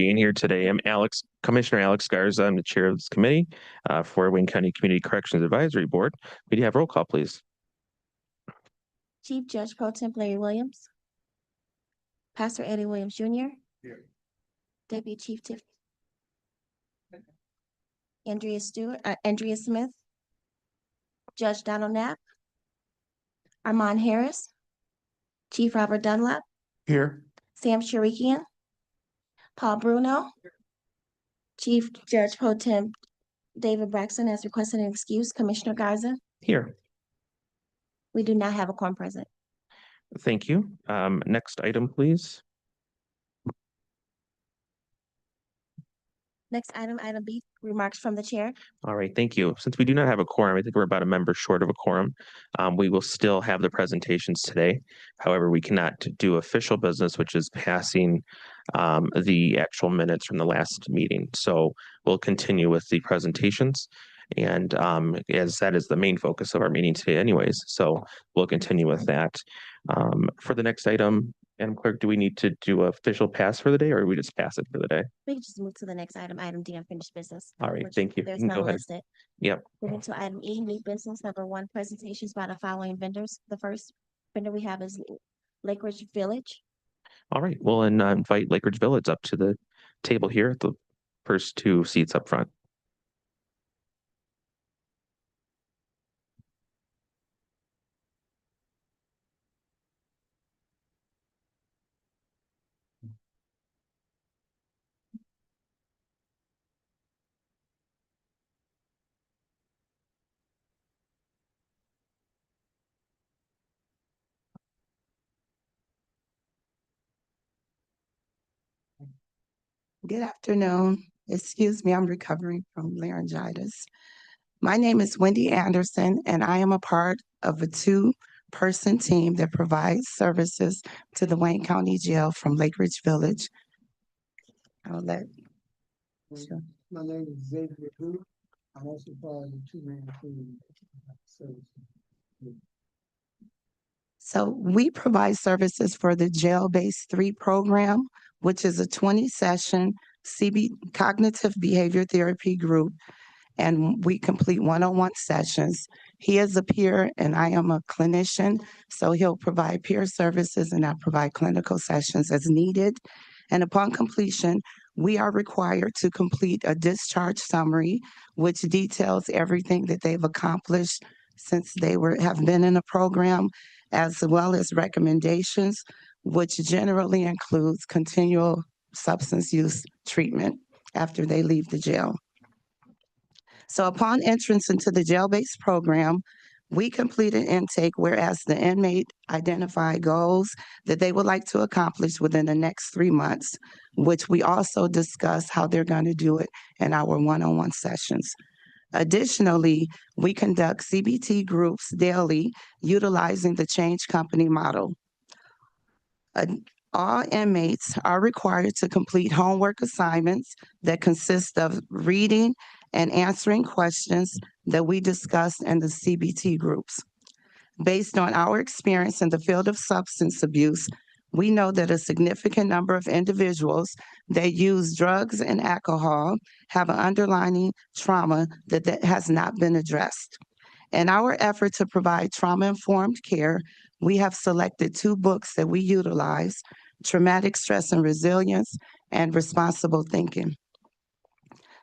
being here today. I'm Commissioner Alex Garza. I'm the chair of this committee for Wayne County Community Corrections Advisory Board. Could you have roll call, please? Chief Judge Pro Tem Larry Williams. Pastor Eddie Williams Jr. Here. Deputy Chief Tiff. Andrea Smith. Judge Donald Knapp. Armand Harris. Chief Robert Dunlap. Here. Sam Sharikian. Paul Bruno. Chief Judge Pro Tem David Braxton has requested an excuse. Commissioner Garza. Here. We do not have a quorum present. Thank you. Next item, please. Next item, item B, remarks from the chair. All right, thank you. Since we do not have a quorum, I think we're about a member short of a quorum. We will still have the presentations today. However, we cannot do official business, which is passing the actual minutes from the last meeting. So we'll continue with the presentations. And as that is the main focus of our meeting today anyways. So we'll continue with that. For the next item, Madam Clerk, do we need to do an official pass for the day or we just pass it for the day? We can just move to the next item, item D, unfinished business. All right, thank you. There's You can go none ahead. listed. Yep. Moving to item E, new business number 1, presentations by the following vendors. The first vendor we have is Lake Ridge Village. All right, we'll invite Lake Ridge Village up to the table here, the first 2 seats up front. Good afternoon. Excuse me, I'm recovering from laryngitis. My name is Wendy Anderson, and I am a part of a 2-person team that provides services to the Wayne County Jail from Lake Ridge Village. I'll let. Sure. My name is Xavier Booth. I'm also part of the 2-man team service. So we provide services for the Jail-Based 3 program, which is a 20-session cognitive behavior therapy group, and we complete one-on-one sessions. He is a peer and I am a clinician, so he'll provide peer services and I provide clinical sessions as needed. And upon completion, we are required to complete a discharge summary, which details everything that they've accomplished since they have been in the program, as well as recommendations, which generally includes continual substance use treatment after they leave the jail. So upon entrance into the jail-based program, we complete an intake whereas the inmate identify goals that they would like to accomplish within the next 3 months, which we also discuss how they're going to do it in our one-on-one sessions. Additionally, we conduct CBT groups daily utilizing the Change Company model. All inmates are required to complete homework assignments that consist of reading and answering questions that we discussed in the CBT groups. Based on our experience in the field of substance abuse, we know that a significant number of individuals that use drugs and alcohol have an underlying trauma that has not been addressed. In our effort to provide trauma-informed care, we have selected 2 books that we utilize: Traumatic Stress and Resilience and Responsible Thinking.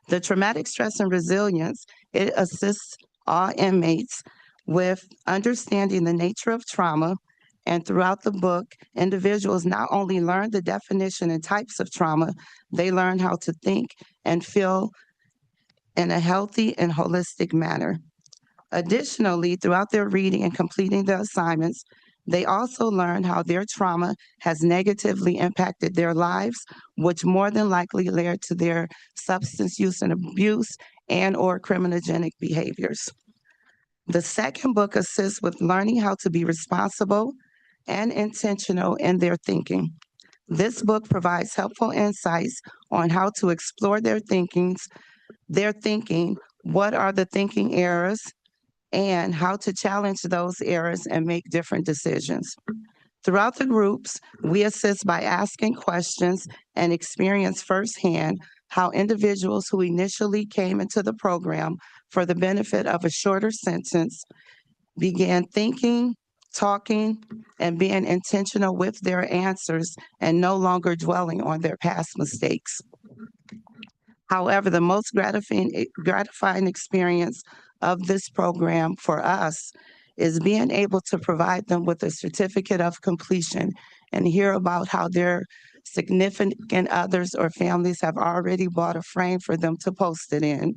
The Traumatic Stress and Resilience, it assists all inmates with understanding the nature of trauma, and throughout the book, individuals not only learn the definition and types of trauma, they learn how to think and feel in a healthy and holistic manner. Additionally, throughout their reading and completing the assignments, they also learn how their trauma has negatively impacted their lives, which more than likely led to their substance use and abuse and/or criminogenic behaviors. The second book assists with learning how to be responsible and intentional in their thinking. This book provides helpful insights on how to explore their thinking, what are the thinking errors, and how to challenge those errors and make different decisions. Throughout the groups, we assist by asking questions and experience firsthand how individuals who initially came into the program for the benefit of a shorter sentence began thinking, talking, and being intentional with their answers and no longer dwelling on their past mistakes. However, the most gratifying experience of this program for us is being able to provide them with a certificate of completion and hear about how their significant others or families have already bought a frame for them to post it in.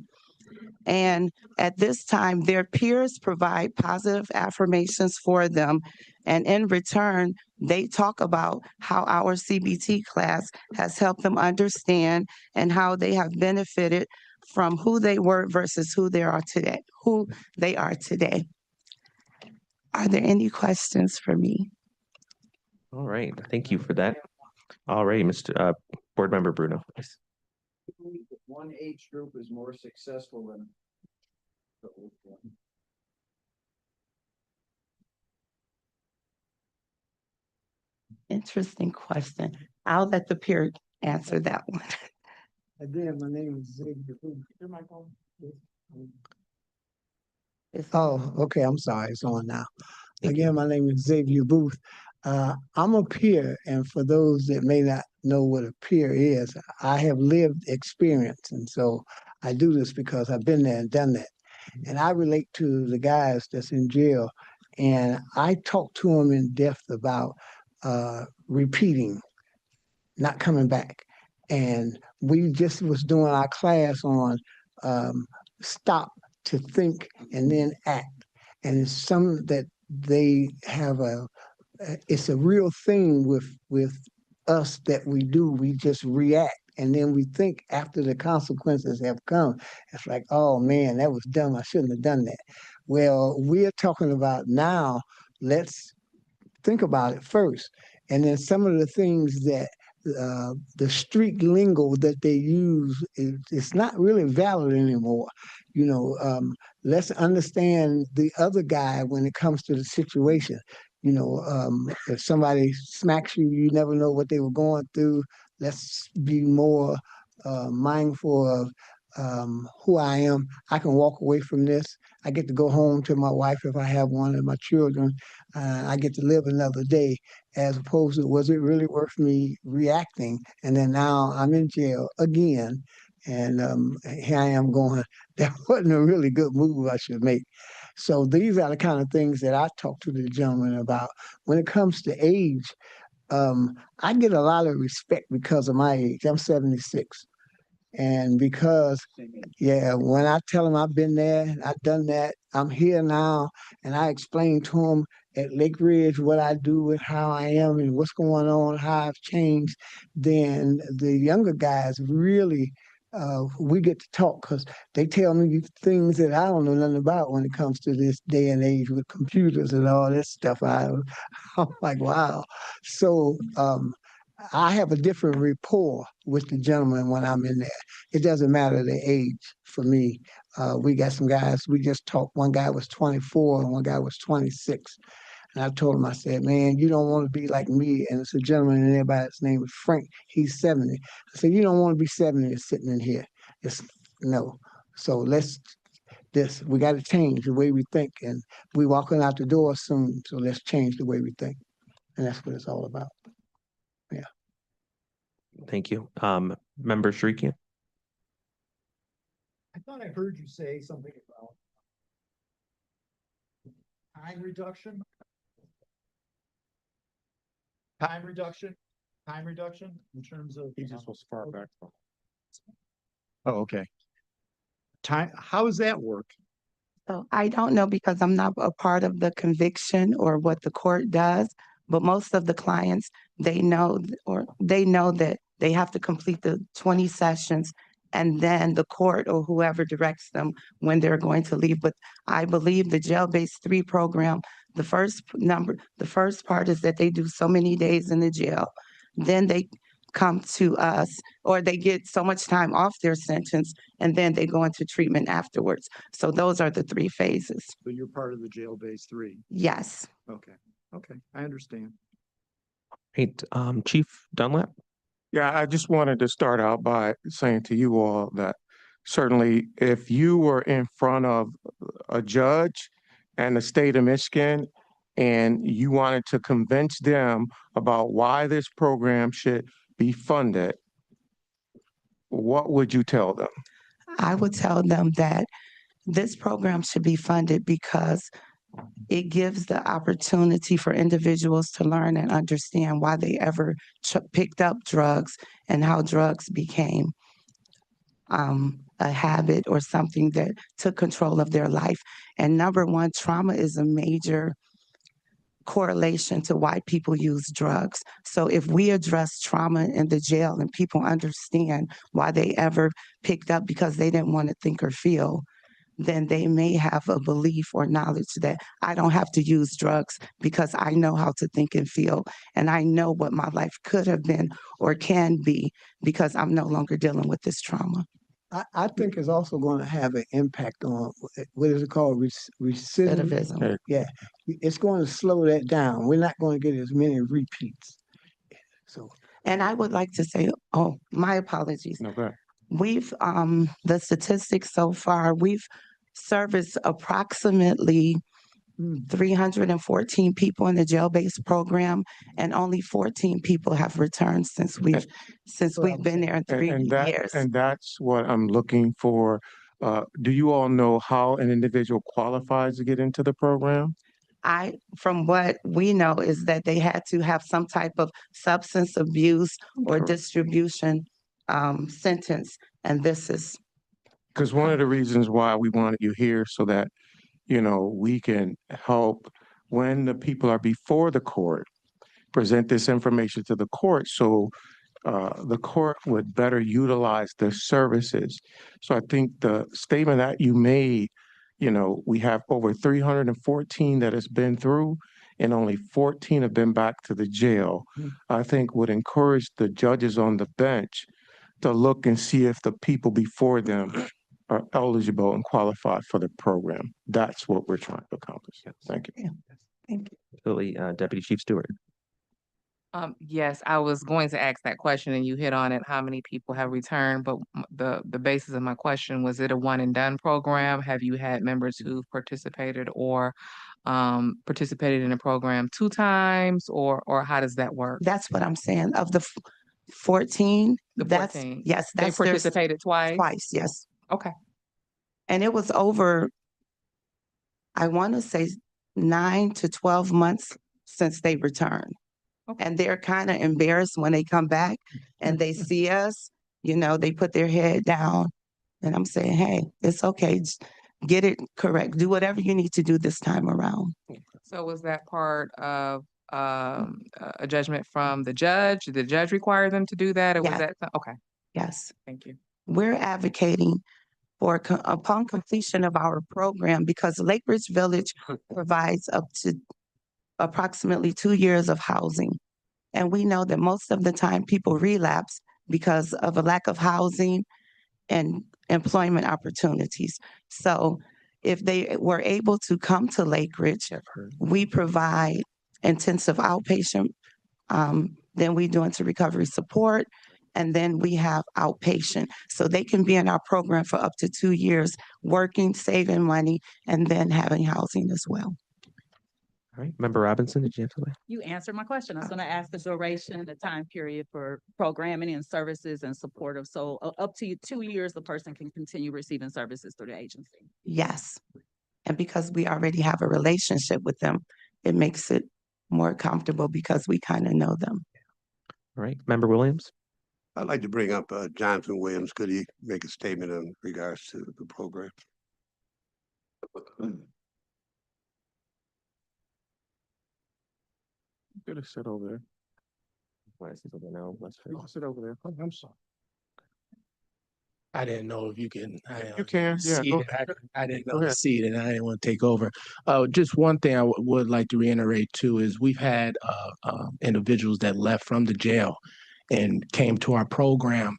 And at this time, their peers provide positive affirmations for them. And in return, they talk about how our CBT class has helped them understand and how they have benefited from who they were versus who they are today. Are there any questions for me? All right, thank you for that. All right, Mr. Board Member Bruno. Please. One age group is more successful than the old one. Interesting question. I'll let the peer answer that one. Again, my name is Xavier Booth. Your microphone. Oh, okay, I'm sorry, it's on now. Again, my name is Xavier Booth. I'm a peer, and for those that may not know what a peer is, I have lived experience, and so I do this because I've been there and done that. And I relate to the guys that's in jail, and I talk to them in depth about repeating, not coming back. And we just was doing our class on stop to think and then act. And it's some that they have it's a real thing with us that we do. We just react. And then we think after the consequences have come, it's like, oh man, that was dumb. I shouldn't have done that. Well, we're talking about now, let's think about it first. And then some of the things that the street lingo that they use, it's not really valid anymore. You know, let's understand the other guy when it comes to the situation. You know, if somebody smacks you, you never know what they were going through. Let's be more mindful of who I am. I can walk away from this. I get to go home to my wife if I have one and my children. I get to live another day, as opposed to, was it really worth me reacting? And then now I'm in jail again. And here I am going, that wasn't a really good move I should make. So these are the kind of things that I talk to the gentleman about. When it comes to age, I get a lot of respect because of my age. I'm 76. And because, yeah, when I tell them I've been there, I've done that, I'm here now, and I explain to them at Lake Ridge what I do and how I am and what's going on, how I've changed, then the younger guys really, we get to talk because they tell me things that I don't know nothing about when it comes to this day and age with computers and all this stuff. I'm like, wow. So, I have a different rapport with the gentleman when I'm in there. It doesn't matter the age for me. We got some guys, we just talked. One guy was 24 and one guy was 26. And I told him, I said, man, you don't want to be like me. And it's a gentleman in there by his name is Frank. He's 70. I said, you don't want to be 70 and sitting in here. It's no. So we got to change the way we think. And we walking out the door soon. So let's change the way we think. And that's what it's all about. Thank you. Member Shrikian. I thought I heard you say something about time reduction. Time reduction in terms of. He just was far back from. Oh, okay. Time, how does that work? So I don't know because I'm not a part of the conviction or what the court does, but most of the clients, they know that they have to complete the 20 sessions and then the court or whoever directs them when they're going to leave. But I believe the jail-based 3 program, the first part is that they do so many days in the jail. Then they come to us, or they get so much time off their sentence, and then they go into treatment afterwards. So those are the 3 phases. So you're part of the jail-based 3. Yes. Okay, I understand. Great. Chief Dunlap? Yeah, I just wanted to start out by saying to you all that certainly if you were in front of a judge and the state of Michigan and you wanted to convince them about why this program should be funded, what would you tell them? I would tell them that this program should be funded because it gives the opportunity for individuals to learn and understand why they ever picked up drugs and how drugs became a habit or something that took control of their life. And number one, trauma is a major correlation to why people use drugs. So if we address trauma in the jail and people understand why they ever picked up because they didn't want to think or feel, then they may have a belief or knowledge that I don't have to use drugs because I know how to think and feel. And I know what my life could have been or can be because I'm no longer dealing with this trauma. I think it's also going to have an impact on what is it called? Recidivism. Recidivism. Yeah, it's going to slow that down. We're not going to get as many repeats. So And I would like to say, oh, my apologies. No, go ahead. We've, the statistics so far, we've serviced approximately 314 people in the jail-based program, and only 14 people have returned since we've been there in 3 years. And that's what I'm looking for. Do you all know how an individual qualifies to get into the program? From what we know is that they had to have some type of substance abuse or Correct. distribution sentence, and this is Because one of the reasons why we wanted you here so that, we can help when the people are before the court, present this information to the court so the court would better utilize the services. So I think the statement that you made, we have over 314 that has been through and only 14 have been back to the jail, I think would encourage the judges on the bench to look and see if the people before them are eligible and qualified for the program. That's what we're trying to accomplish. Thank you. Thank you. Absolutely. Deputy Chief Stewart? Yes, I was going to ask that question and you hit on it, how many people have returned, but the basis of my question, was it a one and done program? Have you had members who've participated or participated in a program 2 times or how does that work? That's what I'm saying. Of the 14, The that's 14. yes, They that's there's participated twice? twice, yes. Okay. And it was over, I want to say 9 to 12 months since they returned. Okay. And they're kind of embarrassed when they come back and they see us, they put their head down. And I'm saying, hey, it's okay. Just get it correct. Do whatever you need to do this time around. So was that part of a judgment from the judge? Did the judge require them to do that or was Yes. that, okay, Yes. thank you. We're advocating for upon completion of our program because Lake Ridge Village provides up to approximately 2 years of housing. And we know that most of the time people relapse because of a lack of housing and employment opportunities. So if they were able to come to Lake Ridge, we provide intensive outpatient, then we do into recovery support, and then we have outpatient. So they can be in our program for up to 2 years, working, saving money, and then having housing as well. All right. Member Robinson, did you have something? You answered my question. I was going to ask the duration, the time period for programming and services and supportive. So up to 2 years, the person can continue receiving services through the agency. Yes. And because we already have a relationship with them, it makes it more comfortable because we kind of know them. All right. Member Williams? I'd like to bring up Jonathan Williams. Could he make a statement in regards to the program? Could have sit over there. Want to sit over now? Let's Sit over there. I'm sorry. I didn't know if you can. You can, yeah, go I didn't Go know the ahead. seat, and I didn't want to take over. Just one thing I would like to reiterate too is we've had individuals that left from the jail and came to our program.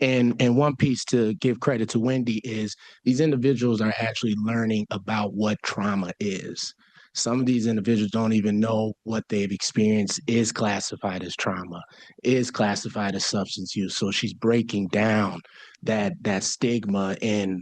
And one piece to give credit to Wendy is these individuals are actually learning about what trauma is. Some of these individuals don't even know what they've experienced is classified as trauma, is classified as substance use. So she's breaking down that stigma and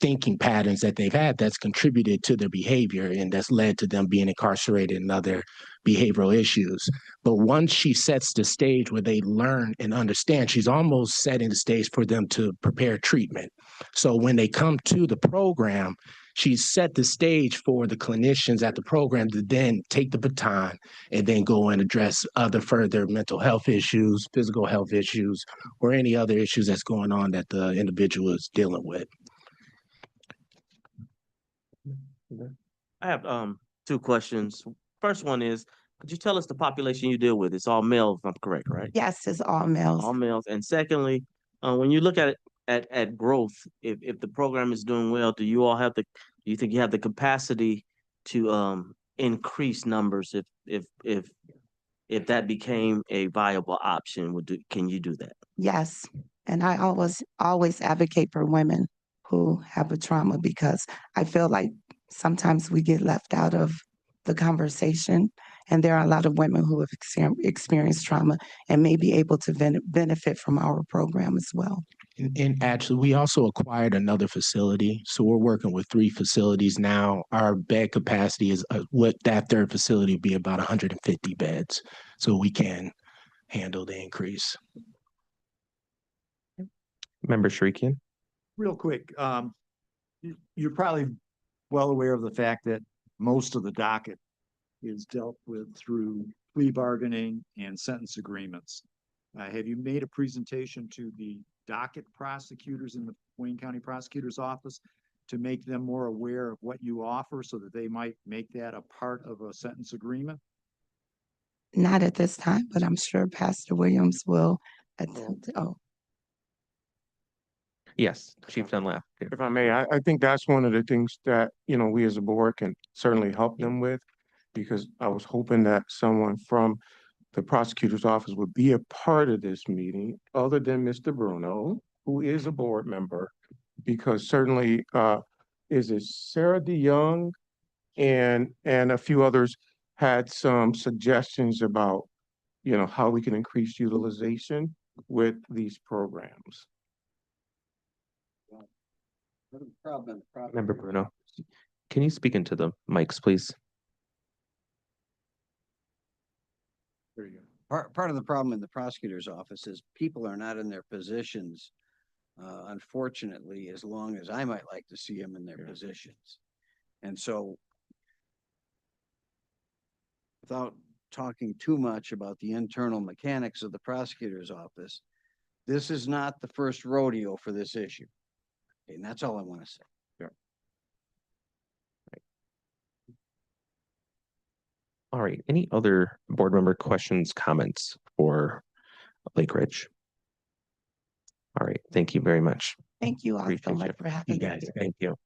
thinking patterns that they've had that's contributed to their behavior and that's led to them being incarcerated and other behavioral issues. But once she sets the stage where they learn and understand, she's almost setting the stage for them to prepare treatment. So when they come to the program, she's set the stage for the clinicians at the program to then take the baton and then go and address other further mental health issues, physical health issues, or any other issues that's going on that the individual is dealing with. I have two questions. First one is, could you tell us the population you deal with? It's all males, if I'm correct, right? Yes, it's all males. All males. And secondly, when you look at it at growth, if the program is doing well, do you think you have the capacity to increase numbers if that became a viable option? Can you do that? Yes, and I always advocate for women who have a trauma because I feel like sometimes we get left out of the conversation, and there are a lot of women who have experienced trauma and may be able to benefit from our program as well. And actually, we also acquired another facility. So we're working with 3 facilities now. Our bed capacity is what that third facility would be about 150 beds. So we can handle the increase. Member Shrikian? Real quick, you're probably well aware of the fact that most of the docket is dealt with through plea bargaining and sentence agreements. Have you made a presentation to the docket prosecutors in the Wayne County Prosecutor's Office to make them more aware of what you offer so that they might make that a part of a sentence agreement? Not at this time, but I'm sure Pastor Williams will attempt. Yes, Chief Dunlap. If I may, I think that's one of the things that, we as a board can certainly help them with, because I was hoping that someone from the prosecutor's office would be a part of this meeting, other than Mr. Bruno, who is a board member, because certainly, is it Sarah DeYoung and a few others had some suggestions about, how we can increase utilization with these programs. Member Bruno, can you speak into the mics, please? There you go. Part of the problem in the prosecutor's office is people are not in their positions, unfortunately, as long as I might like to see them in their positions. And so, without talking too much about the internal mechanics of the prosecutor's office, this is not the first rodeo for this issue. And that's all I want to say. All right. Any other board member questions, comments for Lake Ridge? All right. Thank you very much. Thank you all so Appreciate much you. for having me. Guys, thank you.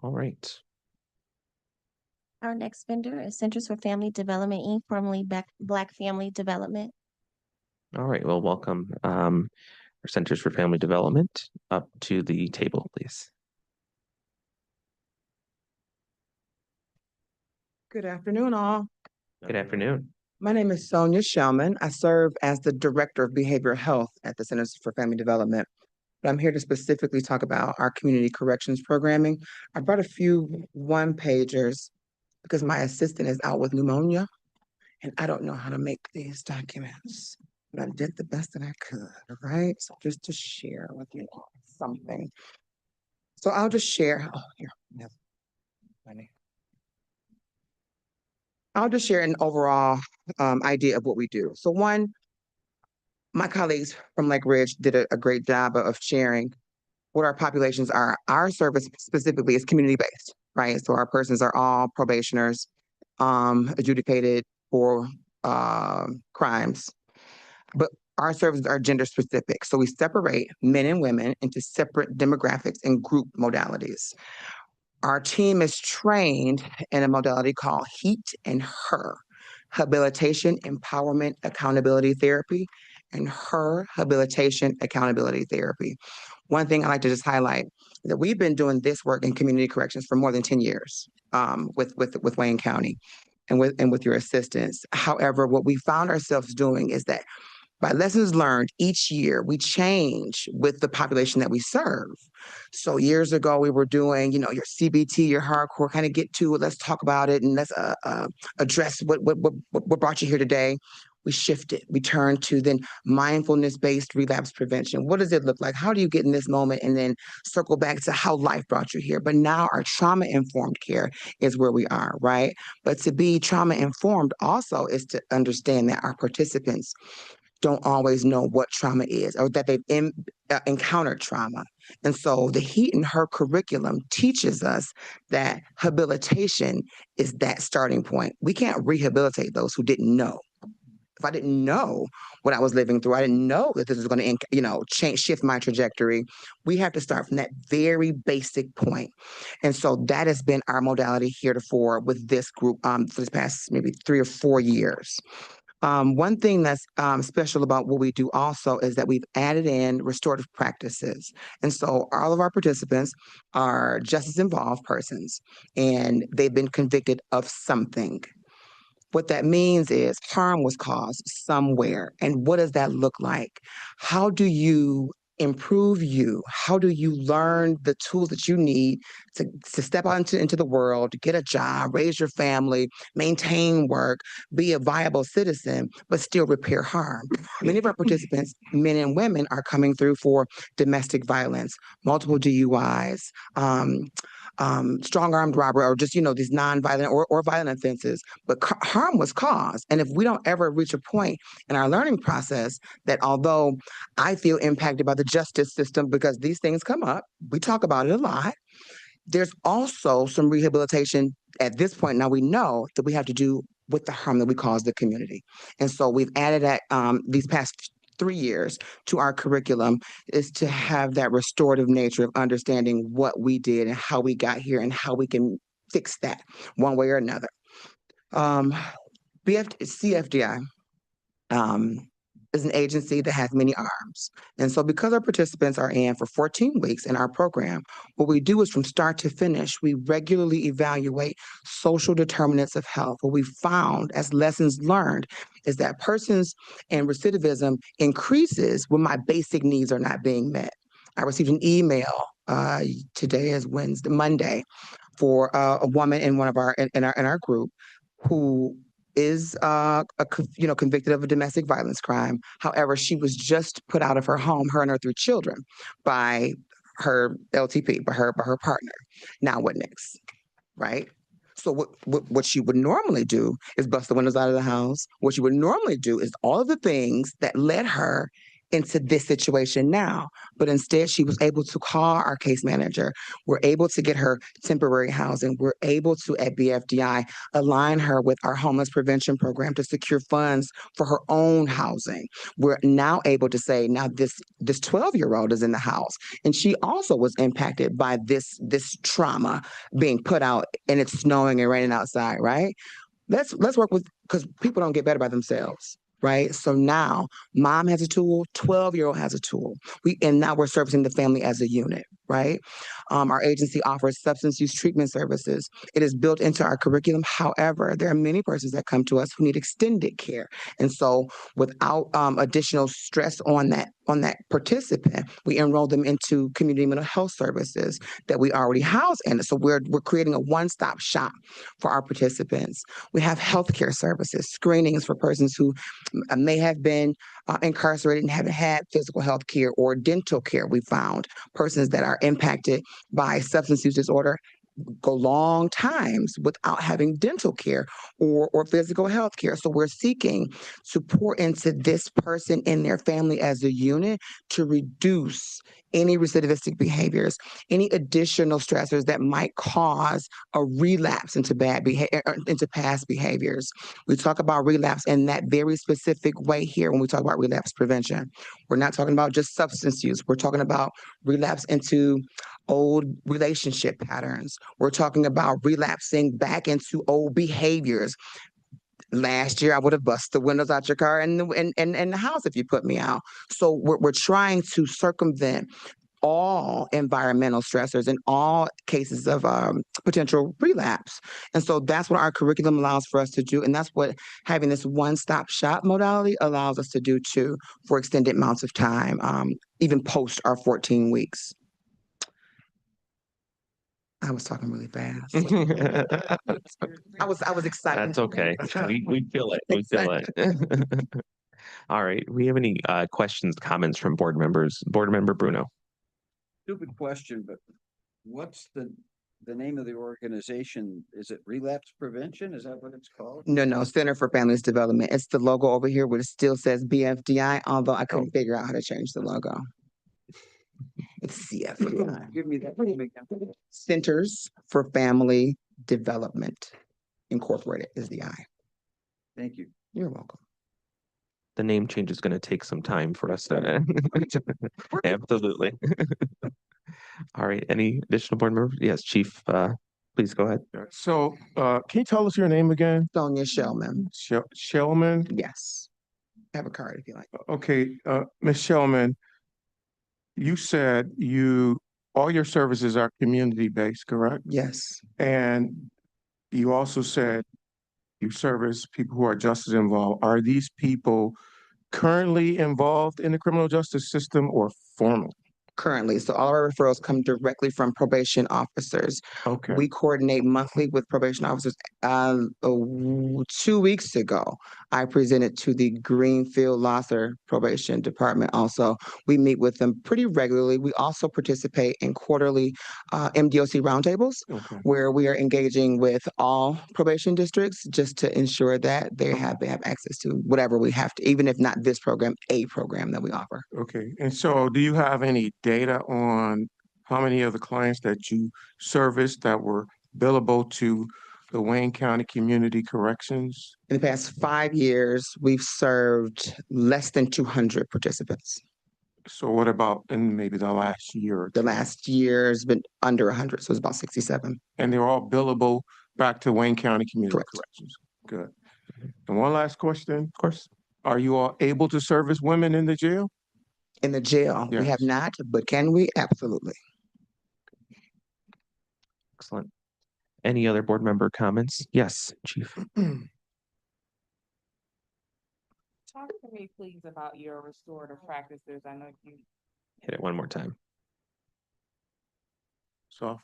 All right. Our next vendor is Centers for Family Development, Inc., formerly Black Family Development. All right. Well, welcome our Centers for Family Development up to the table, please. Good afternoon, all. Good afternoon. My name is Sonia Shellman. I serve as the Director of Behavioral Health at the Centers for Family Development. But I'm here to specifically talk about our community corrections programming. I brought a few one-pagers because my assistant is out with pneumonia and I don't know how to make these documents. But I did the best that I could, right? So just to share with you all something. So I'll just share. Oh, here. Yeah. My name. I'll just share an overall idea of what we do. So one, my colleagues from Lake Ridge did a great job of sharing what our populations are. Our service specifically is community-based, right? So our persons are all probationers, adjudicated for crimes. But our services are gender specific. So we separate men and women into separate demographics and group modalities. Our team is trained in a modality called HEAT and HER. Habilitation Empowerment Accountability Therapy, and her Habilitation Accountability Therapy. One thing I like to just highlight is that we've been doing this work in community corrections for more than 10 years with Wayne County and with your assistance. However, what we found ourselves doing is that by lessons learned each year, we change with the population that we serve. So years ago, we were doing, your CBT, your hardcore, kind of get to it. Let's talk about it and let's address what brought you here today. We shifted. We turned to then mindfulness-based relapse prevention. What does it look like? How do you get in this moment and then circle back to how life brought you here? But now our trauma-informed care is where we are, right? But to be trauma-informed also is to understand that our participants don't always know what trauma is or that they've encountered trauma. And so the HEAT in her curriculum teaches us that habilitation is that starting point. We can't rehabilitate those who didn't know. If I didn't know what I was living through, I didn't know that this was going to, shift my trajectory. We have to start from that very basic point. And so that has been our modality heretofore with this group for this past maybe 3 or 4 years. One thing that's special about what we do also is that we've added in restorative practices. And so all of our participants are justice involved persons, and they've been convicted of something. What that means is harm was caused somewhere. And what does that look like? How do you improve you? How do you learn the tools that you need to step out into the world, to get a job, raise your family, maintain work, be a viable citizen, but still repair harm? Many of our participants, men and women, are coming through for domestic violence, multiple DUIs, strong armed robbery, or just, these non-violent or violent offenses, but harm was caused. And if we don't ever reach a point in our learning process that although I feel impacted by the justice system because these things come up, we talk about it a lot, there's also some rehabilitation at this point. Now we know that we have to do with the harm that we cause the community. And so we've added that these past 3 years to our curriculum is to have that restorative nature of understanding what we did and how we got here and how we can fix that one way or another. CFDI is an agency that has many arms. And so because our participants are in for 14 weeks in our program, what we do is from start to finish, we regularly evaluate social determinants of health. What we found as lessons learned is that persons and recidivism increases when my basic needs are not being met. I received an email, today is Monday, for a woman in our group who is convicted of a domestic violence crime. However, she was just put out of her home, her and her 3 children, by her LTP, by her partner. Now what next, right? So what she would normally do is bust the windows out of the house. What she would normally do is all of the things that led her into this situation now. But instead, she was able to call our case manager. We're able to get her temporary housing. We're able to, at BFDI, align her with our homeless prevention program to secure funds for her own housing. We're now able to say, now this 12-year-old is in the house, and she also was impacted by this trauma being put out, and it's snowing and raining outside, right? Let's work with, because people don't get better by themselves. Right. So now mom has a tool, 12-year-old has a tool. And now we're servicing the family as a unit. Right. Our agency offers substance use treatment services. It is built into our curriculum. However, there are many persons that come to us who need extended care. And so without additional stress on that participant, we enroll them into community mental health services that we already house in. So we're creating a one-stop shop for our participants. We have healthcare services, screenings for persons who may have been incarcerated and haven't had physical health care or dental care. We found persons that are impacted by substance use disorder go long times without having dental care or physical health care. So we're seeking to pour into this person and their family as a unit to reduce any recidivistic behaviors, any additional stressors that might cause a relapse into bad behavior, into past behaviors. We talk about relapse in that very specific way here when we talk about relapse prevention. We're not talking about just substance use. We're talking about relapse into old relationship patterns. We're talking about relapsing back into old behaviors. Last year, I would have busted the windows out your car and the house if you put me out. So we're trying to circumvent all environmental stressors and all cases of potential relapse. And so that's what our curriculum allows for us to do. And that's what having this one-stop shop modality allows us to do too for extended amounts of time, even post our 14 weeks. I was talking really fast. I was excited. That's okay. We feel it. We feel it. All right. We have any questions, comments from board members? Board Member Bruno. Stupid question, but what's the name of the organization? Is it Relapse Prevention? Is that what it's called? No, Center for Families Development. It's the logo over here, but it still says BFDI, although I couldn't figure out how to change the logo. It's CFDI. Give me that name again. Centers for Family Development Incorporated is the I. Thank you. You're welcome. The name change is going to take some time for us to. Absolutely. All right. Any additional board members? Yes, Chief. Please go ahead. So, can you tell us your name again? Sonia Shellman. Shellman? Yes. I have a card if you like. Okay, Ms. Shellman, you said all your services are community-based, correct? Yes. And you also said you service people who are justice involved. Are these people currently involved in the criminal justice system or formal? Currently, so all our referrals come directly from probation officers. Okay. We coordinate monthly with probation officers. 2 weeks ago, I presented to the Greenfield Losser Probation Department also. We meet with them pretty regularly. We also participate in quarterly MDOC roundtables where we are engaging with all probation districts just to ensure that they have access to whatever we have to, even if not this program, a program that we offer. Okay, and so do you have any data on how many of the clients that you serviced that were billable to the Wayne County Community Corrections? In the past 5 years, we've served less than 200 participants. So what about in maybe the last year? The last year has been under 100, so it's about 67. And they're all billable back to Wayne County Community Correct. Corrections? Good. And one last question. Of course. Are you all able to service women in the jail? In the jail, we have not, but can we? Absolutely. Excellent. Any other board member comments? Yes, Chief. Talk to me, please, about your restorative practices. I know you. Hit it one more time. So.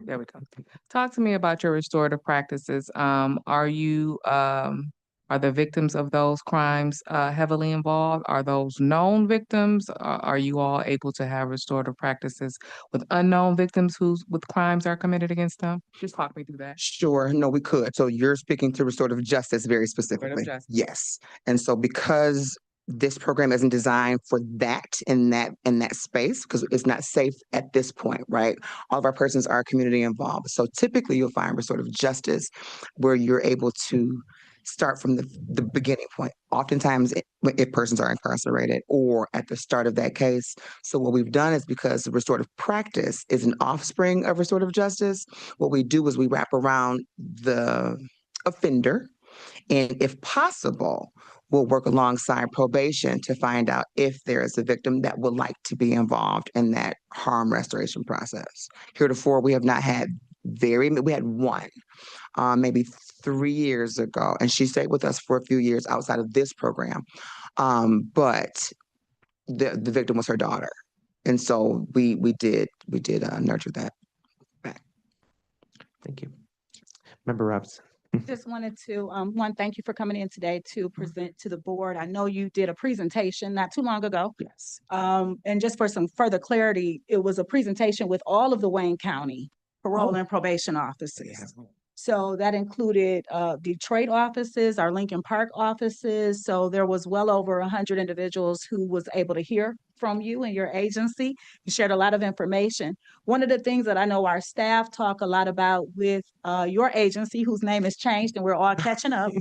There we go. Talk to me about your restorative practices. Are the victims of those crimes heavily involved? Are those known victims? Are you all able to have restorative practices with unknown victims with crimes are committed against them? Just talk me through that. Sure. No, we could. So you're speaking to restorative justice very specifically. Justice. Yes. And so because this program isn't designed for that in that space, because it's not safe at this point, right? All of our persons are community involved. So typically you'll find restorative justice where you're able to start from the beginning point. Oftentimes if persons are incarcerated or at the start of that case. So what we've done is, because restorative practice is an offspring of restorative justice, what we do is we wrap around the offender, and if possible, we'll work alongside probation to find out if there is a victim that would like to be involved in that harm restoration process. Heretofore, we have not had we had one, maybe 3 years ago, and she stayed with us for a few years outside of this program. But the victim was her daughter. And so we did nurture that back. Thank you. Member Robinson. Just wanted to, thank you for coming in today to present to the board. I know you did a presentation not too long ago. Yes. And just for some further clarity, it was a presentation with all of the Wayne County parole and probation offices. So that included Detroit offices, our Lincoln Park offices. So there was well over 100 individuals who was able to hear from you and your agency. You shared a lot of information. One of the things that I know our staff talk a lot about with your agency, whose name has changed and we're all catching up,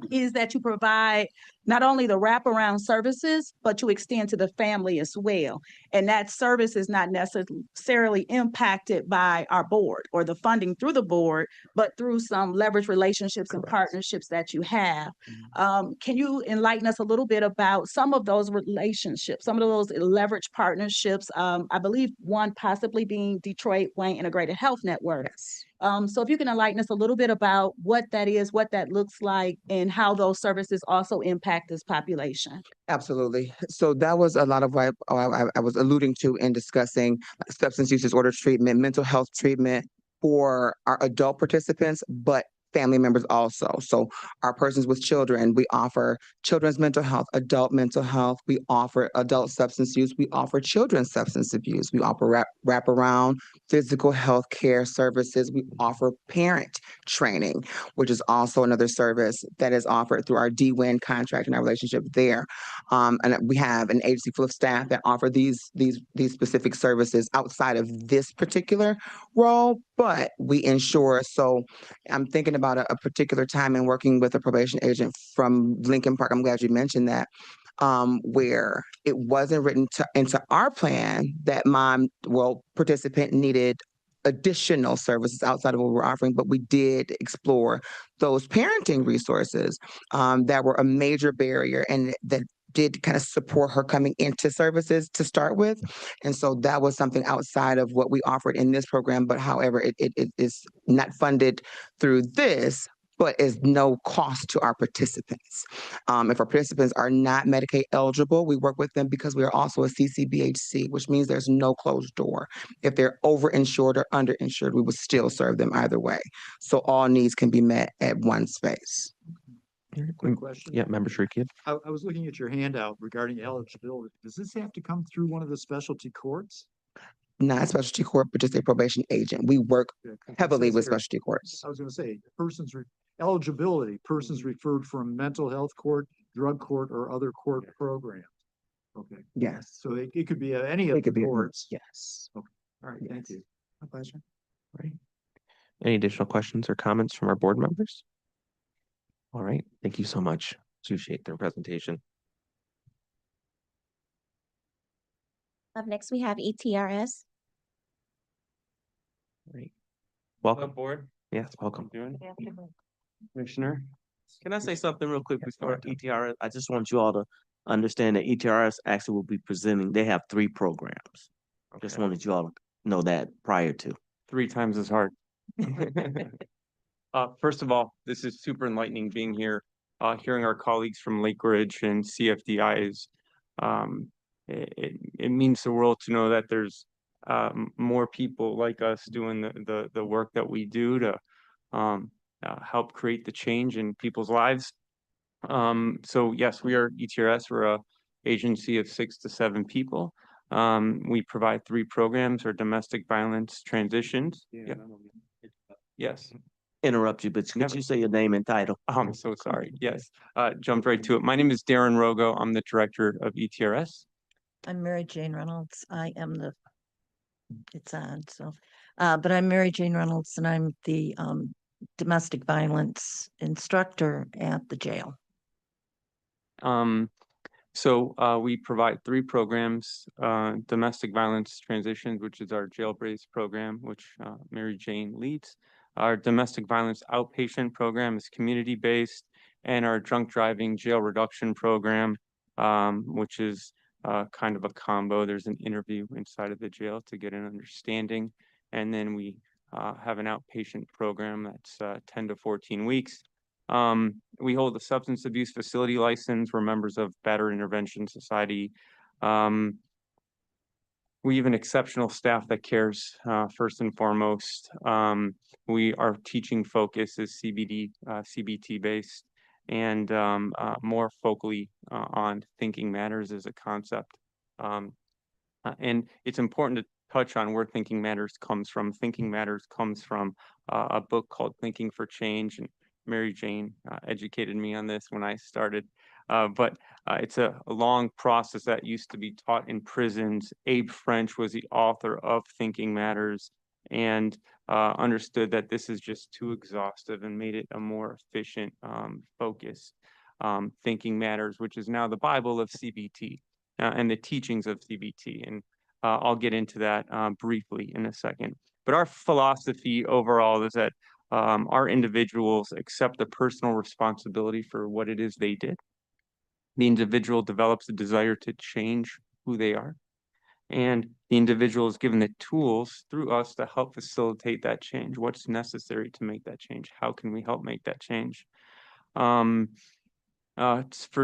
is that you provide not only the wraparound services, but you extend to the family as well. And that service is not necessarily impacted by our board or the funding through the board, but through some leverage relationships and partnerships that you have. Can you enlighten us a little bit about some of those relationships, some of those leverage partnerships? I believe one possibly being Detroit Wayne Integrated Health Network. So if you can enlighten us a little bit about what that is, what that looks like, and how those services also impact this population. Absolutely. So that was a lot of what I was alluding to in discussing substance use disorder treatment, mental health treatment for our adult participants, but family members also. So our persons with children, we offer children's mental health, adult mental health. We offer adult substance use. We offer children's substance abuse. We offer wraparound physical health care services. We offer parent training, which is also another service that is offered through our DWIN contract and our relationship there. And we have an agency full of staff that offer these specific services outside of this particular role, but we ensure. So I'm thinking about a particular time in working with a probation agent from Lincoln Park. I'm glad you mentioned that. Where it wasn't written into our plan that participant needed additional services outside of what we're offering, but we did explore those parenting resources that were a major barrier and that did kind of support her coming into services to start with. And so that was something outside of what we offered in this program, but however, it is not funded through this, but is no cost to our participants. If our participants are not Medicaid eligible, we work with them because we are also a CCBHC, which means there's no closed door. If they're overinsured or underinsured, we will still serve them either way. So all needs can be met at one space. Quick question. Yeah, Member Shrikian. I was looking at your handout regarding eligibility. Does this have to come through one of the specialty courts? Not a specialty court, but just a probation agent. We work heavily with specialty courts. I was going to say, eligibility, persons referred from mental health court, drug court, or other court programs. Okay. Yes. So it could be any of It could the be. courts. Yes. Okay. All right. Thank you. My pleasure. Right. Any additional questions or comments from our board members? All right. Thank you so much. Appreciate their presentation. Up next, we have ETRS. Right. Welcome. Board. Yes, welcome. Commissioner. Can I say something real quick before ETRS? I just want you all to understand that ETRS actually will be presenting, they have 3 programs. Just wanted you all to know that prior to. 3 times as hard. First of all, this is super enlightening being here, hearing our colleagues from Lake Ridge and CFDI is, it means the world to know that there's more people like us doing the work that we do to help create the change in people's lives. So yes, we are ETRS. We're a agency of 6 to 7 people. We provide 3 programs: or domestic violence transitions. Yeah. Yes. Interrupt you, but could you say your name and title? I'm so sorry. Yes. Jumped right to it. My name is Darren Rogo. I'm the director of ETRS. I'm Mary Jane Reynolds. I am it's on, so, but I'm Mary Jane Reynolds and I'm the domestic violence instructor at the jail. So we provide 3 programs: domestic violence transitions, which is our jail-based program, which Mary Jane leads. Our domestic violence outpatient program is community-based, and our drunk driving jail reduction program, which is kind of a combo. There's an interview inside of the jail to get an understanding, and then we have an outpatient program that's 10 to 14 weeks. We hold a substance abuse facility license. We're members of Batterer Intervention Society. We have an exceptional staff that cares, first and foremost. Our teaching focus is CBT based, and more focally on thinking matters as a concept. And it's important to touch on where thinking matters comes from. Thinking matters comes from a book called Thinking for Change, and Mary Jane educated me on this when I started. But it's a long process that used to be taught in prisons. Abe French was the author of Thinking Matters, and understood that this is just too exhaustive and made it a more efficient focus. Thinking Matters, which is now the Bible of CBT and the teachings of CBT. And I'll get into that briefly in a second. But our philosophy overall is that our individuals accept the personal responsibility for what it is they did. The individual develops a desire to change who they are. And the individual is given the tools through us to help facilitate that change. What's necessary to make that change? How can we help make that change? For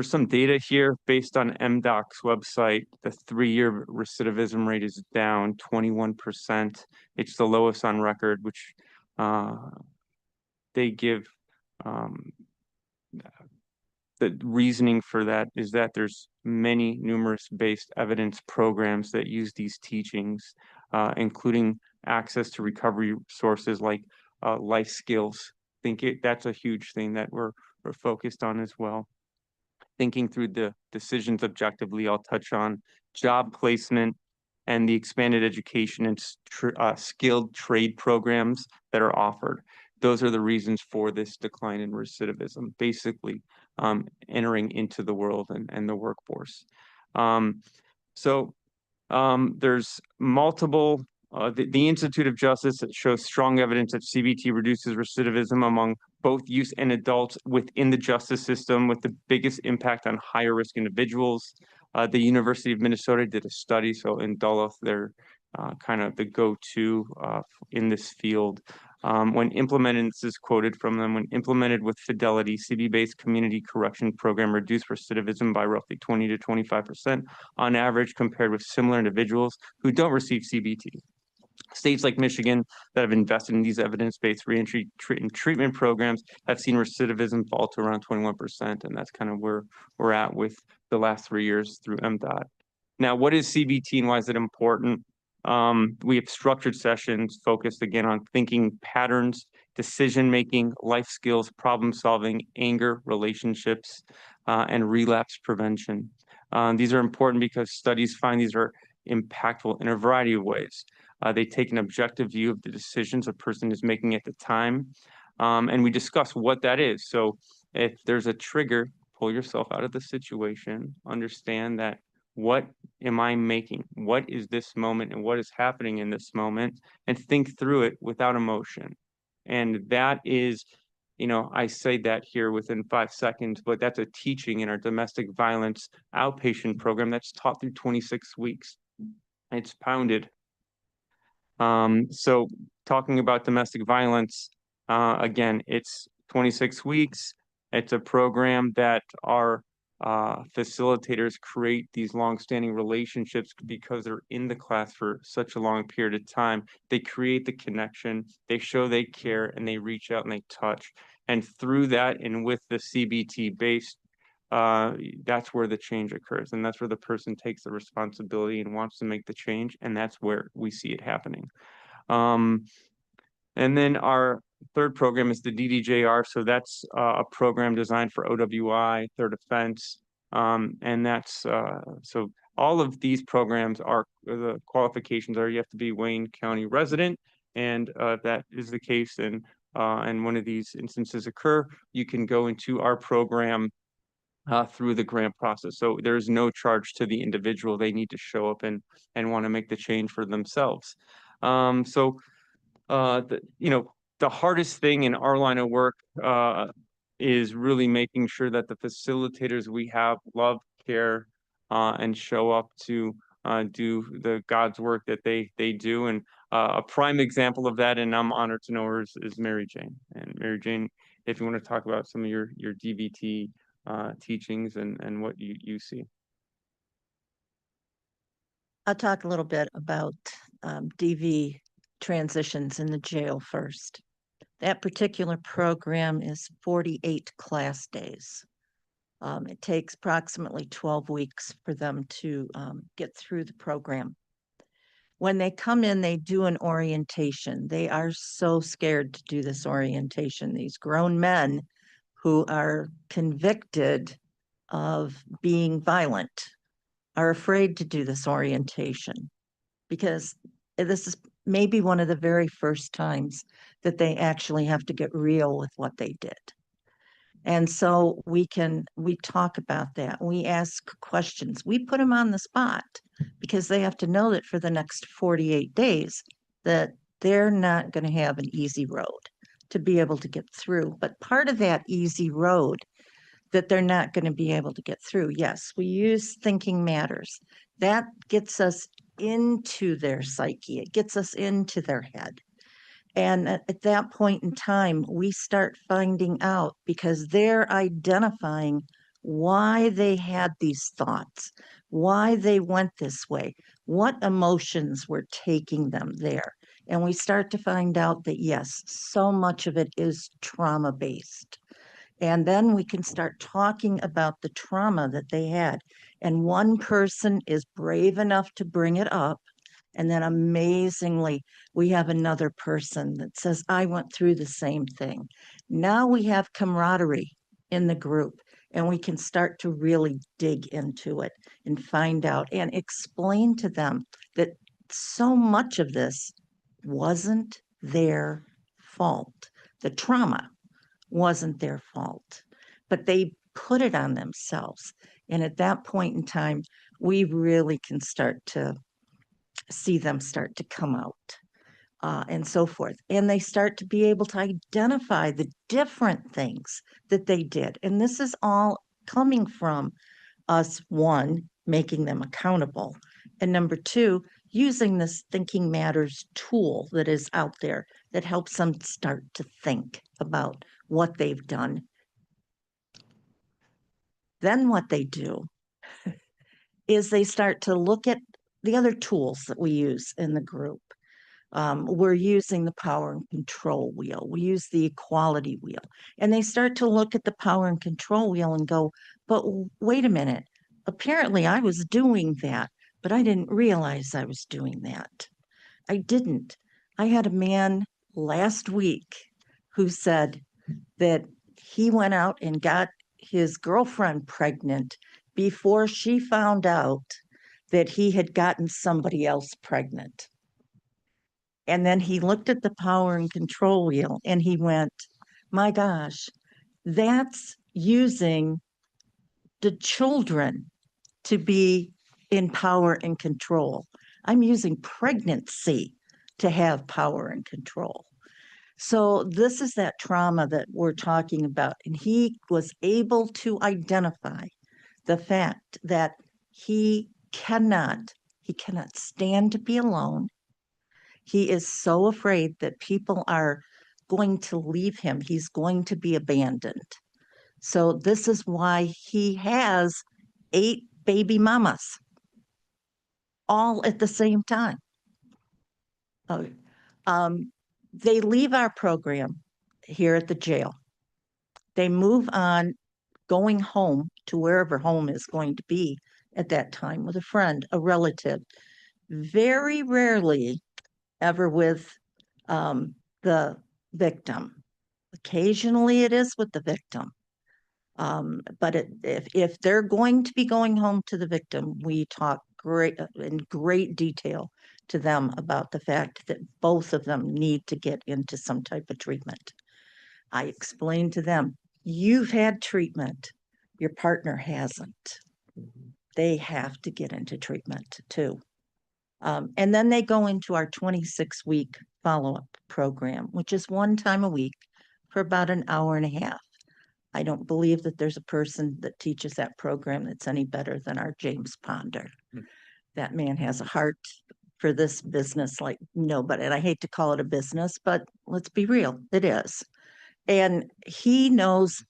some data here, based on MDOC's website, the 3-year recidivism rate is down 21%. It's the lowest on record, which they give the reasoning for that is that there's numerous based evidence programs that use these teachings, including access to recovery sources like life skills. That's a huge thing that we're focused on as well. Thinking through the decisions objectively, I'll touch on job placement and the expanded education and skilled trade programs that are offered. Those are the reasons for this decline in recidivism, basically entering into the world and the workforce. There's multiple, the Institute of Justice shows strong evidence that CBT reduces recidivism among both youth and adults within the justice system, with the biggest impact on higher risk individuals. The University of Minnesota did a study, so in Duluth, they're kind of the go-to in this field. When implemented, this is quoted from them, when implemented with fidelity, CB-based community correction program reduced recidivism by roughly 20 to 25% on average compared with similar individuals who don't receive CBT. States like Michigan that have invested in these evidence-based reentry treatment programs have seen recidivism fall to around 21%, and that's kind of where we're at with the last 3 years through MDOT. Now, what is CBT and why is it important? We have structured sessions focused again on thinking patterns, decision-making, life skills, problem-solving, anger, relationships, and relapse prevention. These are important because studies find these are impactful in a variety of ways. They take an objective view of the decisions a person is making at the time, and we discuss what that is. So if there's a trigger, pull yourself out of the situation, understand that what am I making? What is this moment and what is happening in this moment? And think through it without emotion. And that is, I say that here within 5 seconds, but that's a teaching in our domestic violence outpatient program that's taught through 26 weeks. It's pounded. So talking about domestic violence, again, it's 26 weeks. It's a program that our facilitators create these long-standing relationships because they're in the class for such a long period of time. They create the connection, they show they care, and they reach out and they touch. And through that and with the CBT based, that's where the change occurs. And that's where the person takes the responsibility and wants to make the change. And that's where we see it happening. And then our third program is the DDJR. So that's a program designed for OWI, third offense. And that's, so all of these programs are, the qualifications are you have to be Wayne County resident. And if that is the case, and one of these instances occur, you can go into our program through the grant process. So there is no charge to the individual. They need to show up and want to make the change for themselves. The hardest thing in our line of work is really making sure that the facilitators we have love, care, and show up to do the God's work that they do. And a prime example of that, and I'm honored to know her, is Mary Jane. And Mary Jane, if you want to talk about some of your DVT teachings and what you see. I'll talk a little bit about DV transitions in the jail first. That particular program is 48 class days. It takes approximately 12 weeks for them to get through the program. When they come in, they do an orientation. They are so scared to do this orientation. These grown men who are convicted of being violent are afraid to do this orientation because this is maybe one of the very first times that they actually have to get real with what they did. And so we talk about that. We ask questions. We put them on the spot because they have to know that for the next 48 days that they're not going to have an easy road to be able to get through. But part of that easy road that they're not going to be able to get through, yes, we use Thinking Matters. That gets us into their psyche. It gets us into their head. And at that point in time, we start finding out because they're identifying why they had these thoughts, why they went this way, what emotions were taking them there. And we start to find out that, yes, so much of it is trauma based. And then we can start talking about the trauma that they had. And one person is brave enough to bring it up. And then amazingly, we have another person that says, I went through the same thing. Now we have camaraderie in the group, and we can start to really dig into it and find out and explain to them that so much of this wasn't their fault. The trauma wasn't their fault, but they put it on themselves. And at that point in time, we really can start to see them start to come out and so forth. And they start to be able to identify the different things that they did. And this is all coming from us, one, making them accountable, and number two, using this Thinking Matters tool that is out there that helps them start to think about what they've done. Then what they do is they start to look at the other tools that we use in the group. We're using the power and control wheel. We use the equality wheel. And they start to look at the power and control wheel and go, but wait a minute. Apparently I was doing that, but I didn't realize I was doing that. I didn't. I had a man last week who said that he went out and got his girlfriend pregnant before she found out that he had gotten somebody else pregnant. And then he looked at the power and control wheel and he went, my gosh, that's using the children to be in power and control. I'm using pregnancy to have power and control. So this is that trauma that we're talking about. And he was able to identify the fact that he cannot stand to be alone. He is so afraid that people are going to leave him. He's going to be abandoned. So this is why he has 8 baby mamas all at the same time. They leave our program here at the jail. They move on, going home to wherever home is going to be at that time with a friend, a relative. Very rarely ever with the victim. Occasionally it is with the victim. But if they're going to be going home to the victim, we talk in great detail to them about the fact that both of them need to get into some type of treatment. I explain to them, you've had treatment, your partner hasn't. They have to get into treatment too. And then they go into our 26-week follow-up program, which is 1 time a week for about an hour and a half. I don't believe that there's a person that teaches that program that's any better than our James Ponder. That man has a heart for this business like nobody. And I hate to call it a business, but let's be real, it is. And he knows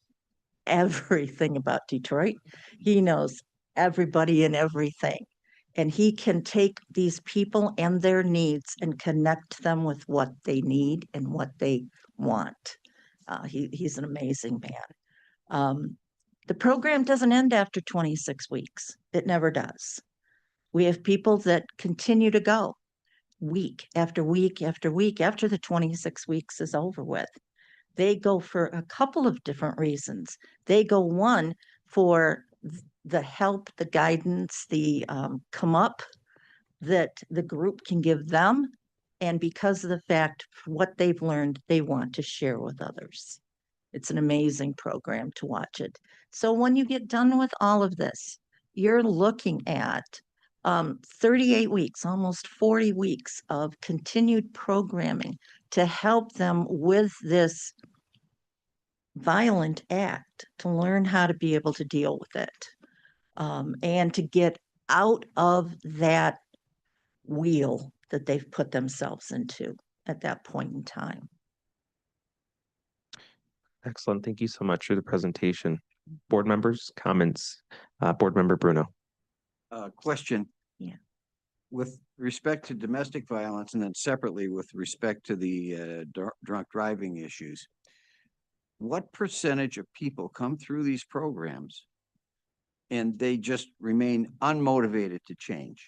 everything about Detroit. He knows everybody and everything. And he can take these people and their needs and connect them with what they need and what they want. He's an amazing man. The program doesn't end after 26 weeks. It never does. We have people that continue to go week after week after week after the 26 weeks is over with. They go for a couple of different reasons. They go, one, for the help, the guidance, the come up that the group can give them. And because of the fact what they've learned, they want to share with others. It's an amazing program to watch it. So when you get done with all of this, you're looking at 38 weeks, almost 40 weeks of continued programming to help them with this violent act, to learn how to be able to deal with it, and to get out of that wheel that they've put themselves into at that point in time. Excellent. Thank you so much for the presentation. Board members, comments, Board Member Bruno. Question. Yeah. With respect to domestic violence and then separately with respect to the drunk driving issues, what percentage of people come through these programs and they just remain unmotivated to change?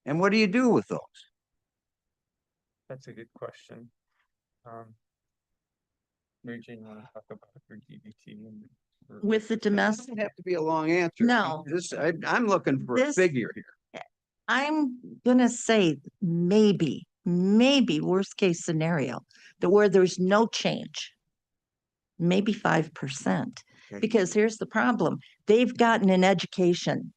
And what do you do with those? That's a good question. Mary Jane, you want to talk about your DBT? With the domestic, Doesn't have to be a long answer. No. I'm looking for a This- figure here. I'm gonna say maybe worst case scenario, that where there's no change, maybe 5%. Okay. Because here's the problem, they've gotten an education.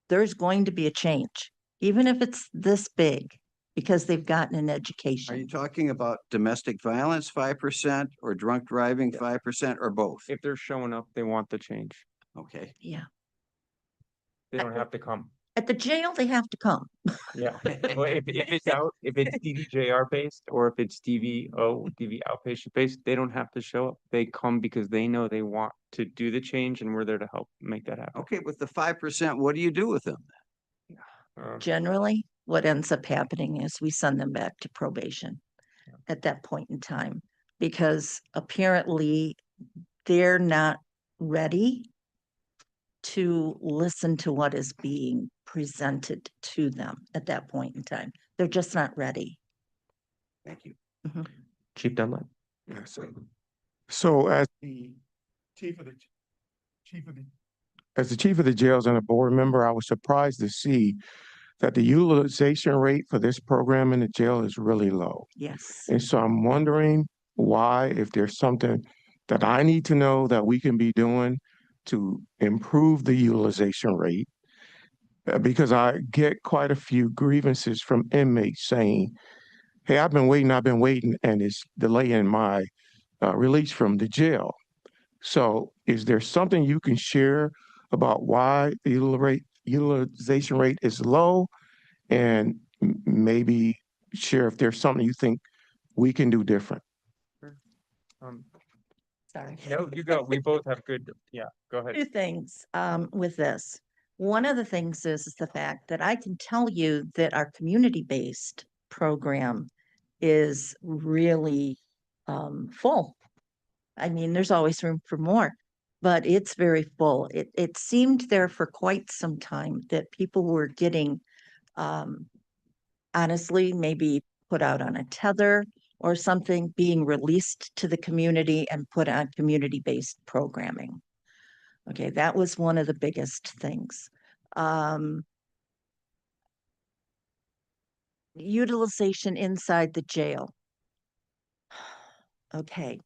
There's going to be a change, even if it's this big, because they've gotten an Are you education. talking about domestic violence 5% or drunk driving 5% or both? If they're showing up, they want the change. Okay. Yeah. They don't have to come. At the jail, they have to come. Yeah. Well, if it's out, if it's DVJR based or if it's DV outpatient based, they don't have to show up. They come because they know they want to do the change and we're there to help make that happen. Okay, with the 5%, what do you do with them? Generally, what ends up happening is we send them back to probation at that point in time, because apparently they're not ready to listen to what is being presented to them at that point in time. They're just not ready. Thank you. Chief Dunlap. Yes. So as the chief of the chief of the jails and a board member, I was surprised to see that the utilization rate for this program in the jail is really low. Yes. And so I'm wondering why, if there's something that I need to know that we can be doing to improve the utilization rate. Because I get quite a few grievances from inmates saying, hey, I've been waiting, and it's delaying my release from the jail. So is there something you can share about why the utilization rate is low? And maybe share if there's something you think we can do different. Sorry. No, you go. We both have good, yeah, go ahead. Two things with this. One of the things is the fact that I can tell you that our community-based program is really full. I mean, there's always room for more, but it's very full. It seemed there for quite some time that people were getting honestly, maybe put out on a tether or something, being released to the community and put on community-based programming. Okay, that was one of the biggest things. Utilization inside the jail. Okay.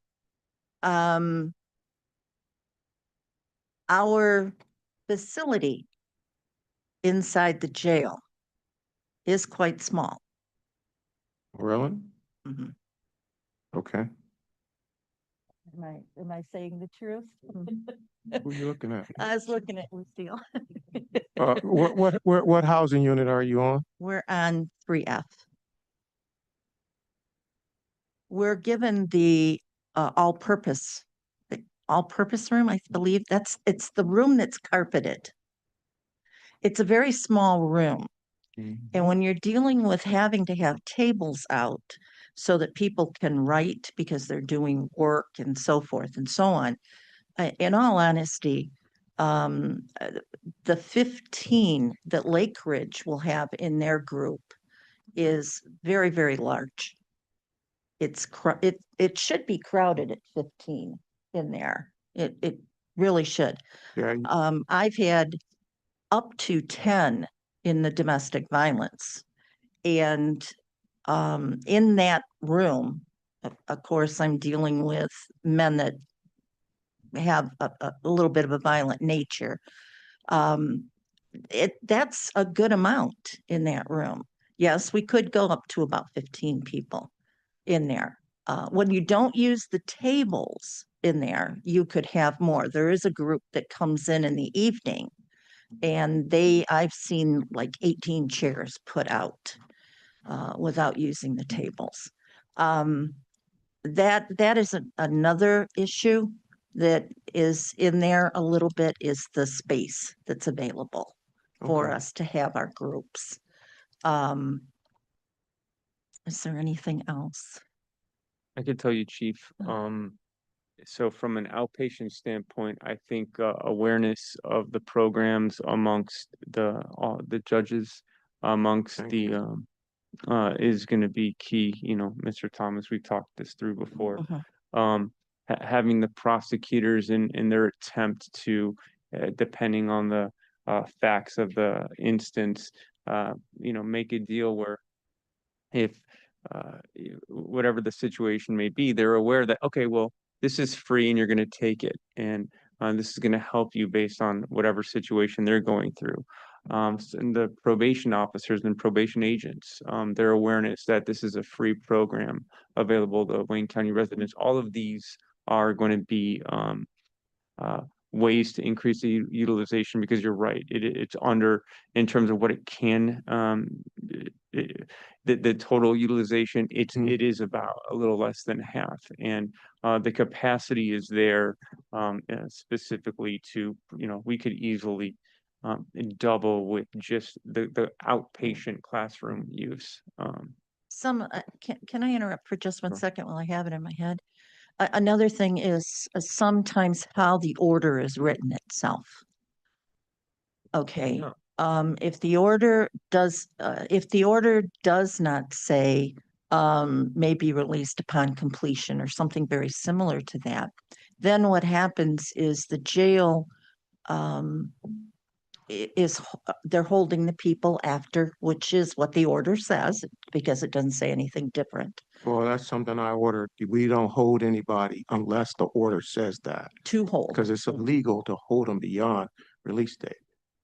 Our facility inside the jail is quite small. Really? Mhm. Okay. Am I saying the truth? Who are you looking at? I was looking at Lucille. What housing unit are you on? We're on 3F. We're given the all-purpose room, I believe. It's the room that's carpeted. It's a very small room. And when you're dealing with having to have tables out so that people can write because they're doing work and so forth and so on, in all honesty, the 15 that Lake Ridge will have in their group is very, very large. It should be crowded at 15 in there. It really should. Yeah. I've had up to 10 in the domestic violence. And in that room, of course, I'm dealing with men that have a little bit of a violent nature. That's a good amount in that room. Yes, we could go up to about 15 people in there. When you don't use the tables in there, you could have more. There is a group that comes in the evening, and I've seen like 18 chairs put out without using the tables. That is another issue that is in there a little bit, is the space that's available for Okay. us to have our groups. Is there anything else? I can tell you, Chief, so from an outpatient standpoint, I think awareness of the programs amongst the judges, amongst Thank the is going to be key. You know, Mr. Thomas, we talked this through before. Having the prosecutors in their attempt to, depending on the facts of the instance, make a deal where if whatever the situation may be, they're aware that, okay, well, this is free and you're going to take it. And this is going to help you based on whatever situation they're going through. And the probation officers and probation agents, their awareness that this is a free program available to Wayne County residents. All of these are going to be ways to increase the utilization, because you're right, it's under, in terms of what it can, the total utilization, it is about a little less than half, and the capacity is there, specifically to, we could easily double with just the outpatient classroom use. Can I interrupt for just 1 Sure. second while I have it in my head? Another thing is sometimes how the order is written itself. Okay, Yeah. if the order does not say may be released upon completion or something very similar to that, then what happens is the jail they're holding the people after, which is what the order says, because it doesn't say anything different. Well, that's something I ordered. We don't hold anybody unless the order says that, To hold. because it's illegal to hold them beyond release date.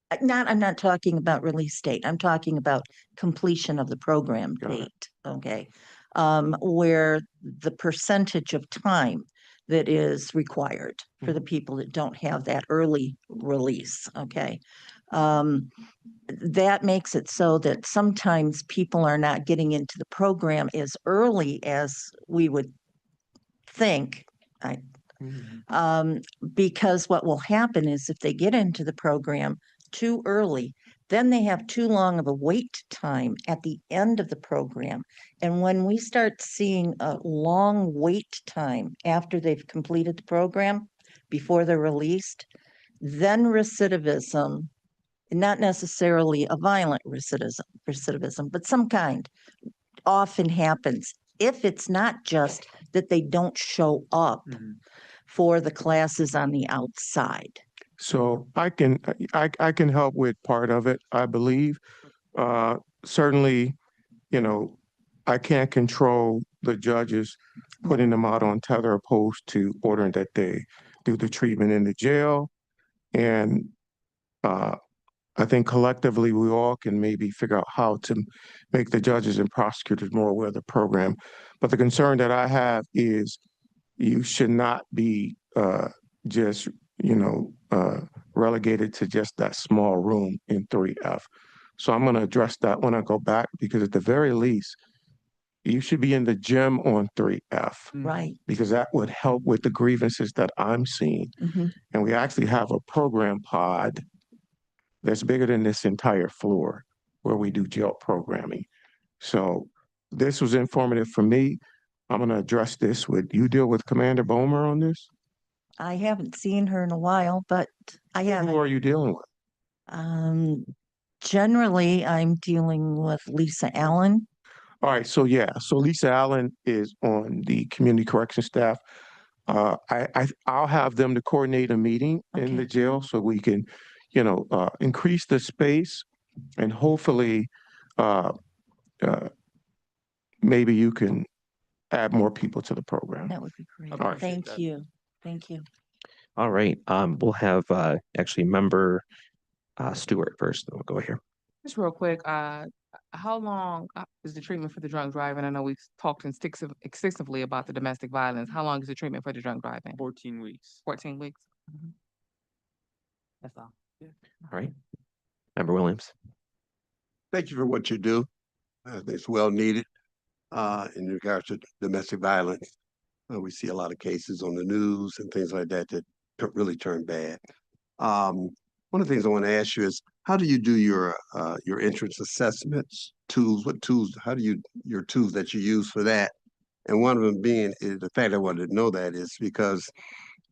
I'm not talking about release date. I'm talking about completion of the program Got it. date, okay? Where the percentage of time that is required for the people that don't have that early release, okay? That makes it so that sometimes people are not getting into the program as early as we would think. Because what will happen is if they get into the program too early, then they have too long of a wait time at the end of the program. And when we start seeing a long wait time after they've completed the program, before they're released, then recidivism, not necessarily a violent recidivism, but some kind, often happens. If it's not just that they don't show up for the classes on the outside. So I can help with part of it, I believe. Certainly, I can't control the judges putting them out on tether, opposed to ordering that they do the treatment in the jail. And I think collectively we all can maybe figure out how to make the judges and prosecutors more aware of the program. But the concern that I have is you should not be just, relegated to just that small room in 3F. So I'm going to address that when I go back, because at the very least, you should be in the gym on 3F. Right. Because that would help with the grievances that I'm seeing. And we actually have a program pod that's bigger than this entire floor where we do jail programming. So this was informative for me. I'm going to address this with, you deal with Commander Bomer on this? I haven't seen her in a while, but I Who haven't. are you dealing with? Generally, I'm dealing with Lisa Allen. All right, so Lisa Allen is on the community correction staff. I'll have them to coordinate a meeting in the jail so we can, increase the space, and hopefully, maybe you can add more people to the program. That would be great. All right. Thank you. Thank you. All right, we'll have actually member Stewart first. We'll go here. Just real quick, how long is the treatment for the drunk driving? I know we've talked extensively about the domestic violence. How long is the treatment for the drunk driving? 14 weeks. 14 weeks? That's all. All right, member Williams. Thank you for what you do. It's well needed in regards to domestic violence. We see a lot of cases on the news and things like that that really turn bad. One of the things I want to ask you is, how do you do your entrance assessments tools? What tools? How do you your tools that you use for that? And one of them being is the fact I wanted to know that is because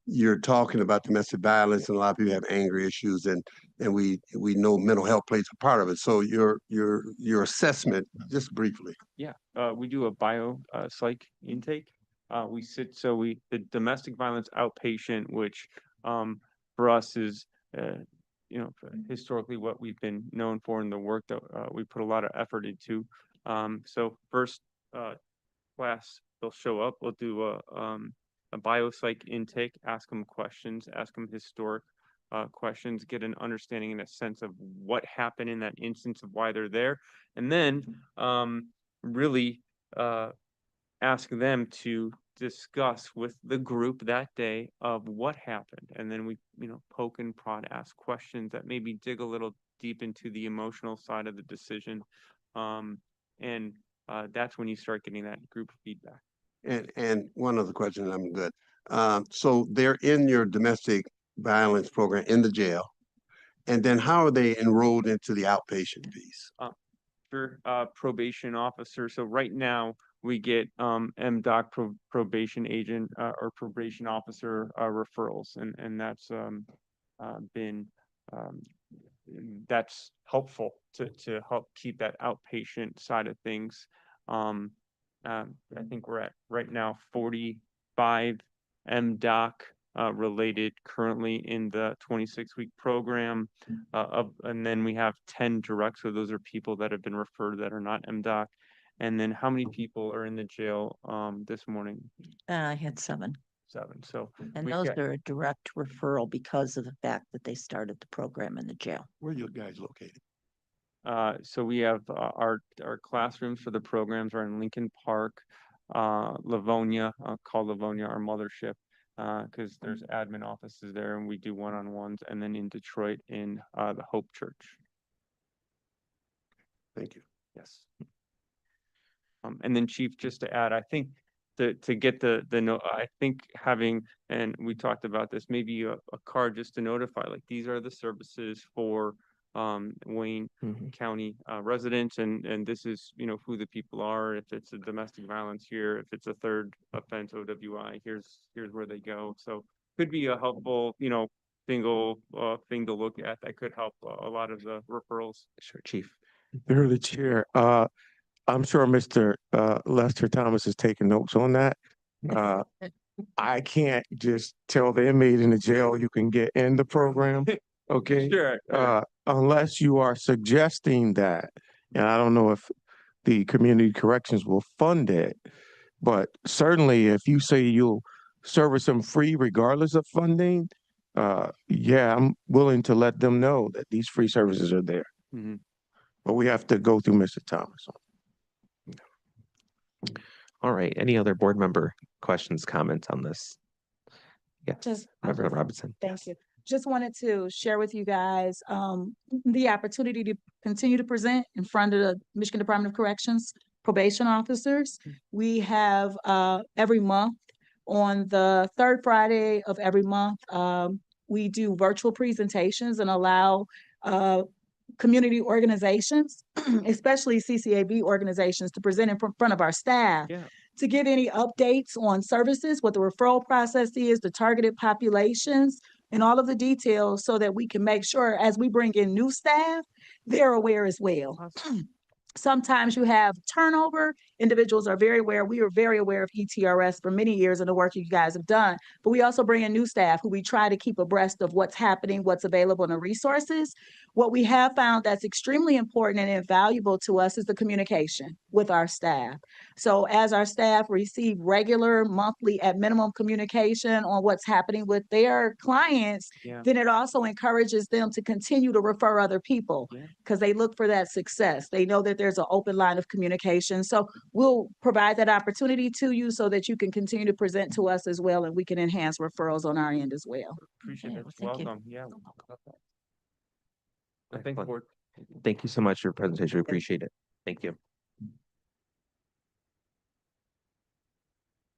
you're talking about domestic violence, and a lot of people have anger issues, and we know mental health plays a part of it. So your assessment, just briefly. Yeah, we do a bio psych intake. The domestic violence outpatient, which for us is historically what we've been known for in the work that we put a lot of effort into. So first class, they'll show up. We'll do a biopsych intake, ask them questions, ask them historic questions, get an understanding and a sense of what happened in that instance of why they're there, and then really ask them to discuss with the group that day of what happened. And then we, poke and prod, ask questions that maybe dig a little deep into the emotional side of the decision. And that's when you start getting that group feedback. And one other question, and I'm good. So they're in your domestic violence program in the jail, and then how are they enrolled into the outpatient piece? For probation officer. So right now we get MDOC probation agent or probation officer referrals, and that's been that's helpful to help keep that outpatient side of things. I think we're at right now 45 MDOC related currently in the 26-week program, and then we have 10 direct. So those are people that have been referred that are not MDOC. And then how many people are in the jail this morning? I had 7. 7. So And we've those got- are a direct referral because of the fact that they started the program in the jail. Where are you guys located? So we have our classrooms for the programs are in Lincoln Park, Livonia, call Livonia our mothership, because there's admin offices there, and we do one-on-ones, and then in Detroit in the Hope Church. Thank you. Yes. And then Chief, just to add, I think to get the note, I think having, and we talked about this, maybe a card just to notify, like, these are the services for Wayne County residents, and this is, who the people are. If it's a domestic violence here, if it's a third offense OWI, here's where they go. So could be a helpful, single thing to look at that could help a lot of the referrals. Sure, Chief. Through the chair, I'm sure Mr. Lester Thomas is taking notes on that. I can't just tell the inmate in the jail you can get in the program, okay? Sure. Unless you are suggesting that, and I don't know if the community corrections will fund it, but certainly if you say you'll service them free regardless of funding, yeah, I'm willing to let them know that these free services are there. Mhm. But we have to go through Mr. Thomas. All right, any other board member questions, comments on this? Yes, Just- Member Robinson. Thank you. Just wanted to share with you guys the opportunity to continue to present in front of the Michigan Department of Corrections probation officers. We have every month on the third Friday of every month, we do virtual presentations and allow community organizations, especially CCAB organizations, to present in front of our staff. Yeah. To give any updates on services, what the referral process is, the targeted populations, and all of the details so that we can make sure as we bring in new staff, they're aware as well. Sometimes you have turnover individuals are very aware, we are very aware of ETRS for many years and the work you guys have done, but we also bring in new staff who we try to keep abreast of what's happening, what's available, and the resources. What we have found that's extremely important and invaluable to us is the communication with our staff. So as our staff receive regular, monthly, at minimum communication on what's happening with their clients, then it also encourages them to continue to refer other people because they look for that success. They know that there's an open line of communication. So we'll provide that opportunity to you so that you can continue to present to us as well, and we can enhance referrals on our end as well. Appreciate Yeah, it. well, thank you. Welcome. Yeah. I think Excellent. we're Thank you so much for your presentation. We appreciate it. Thank you.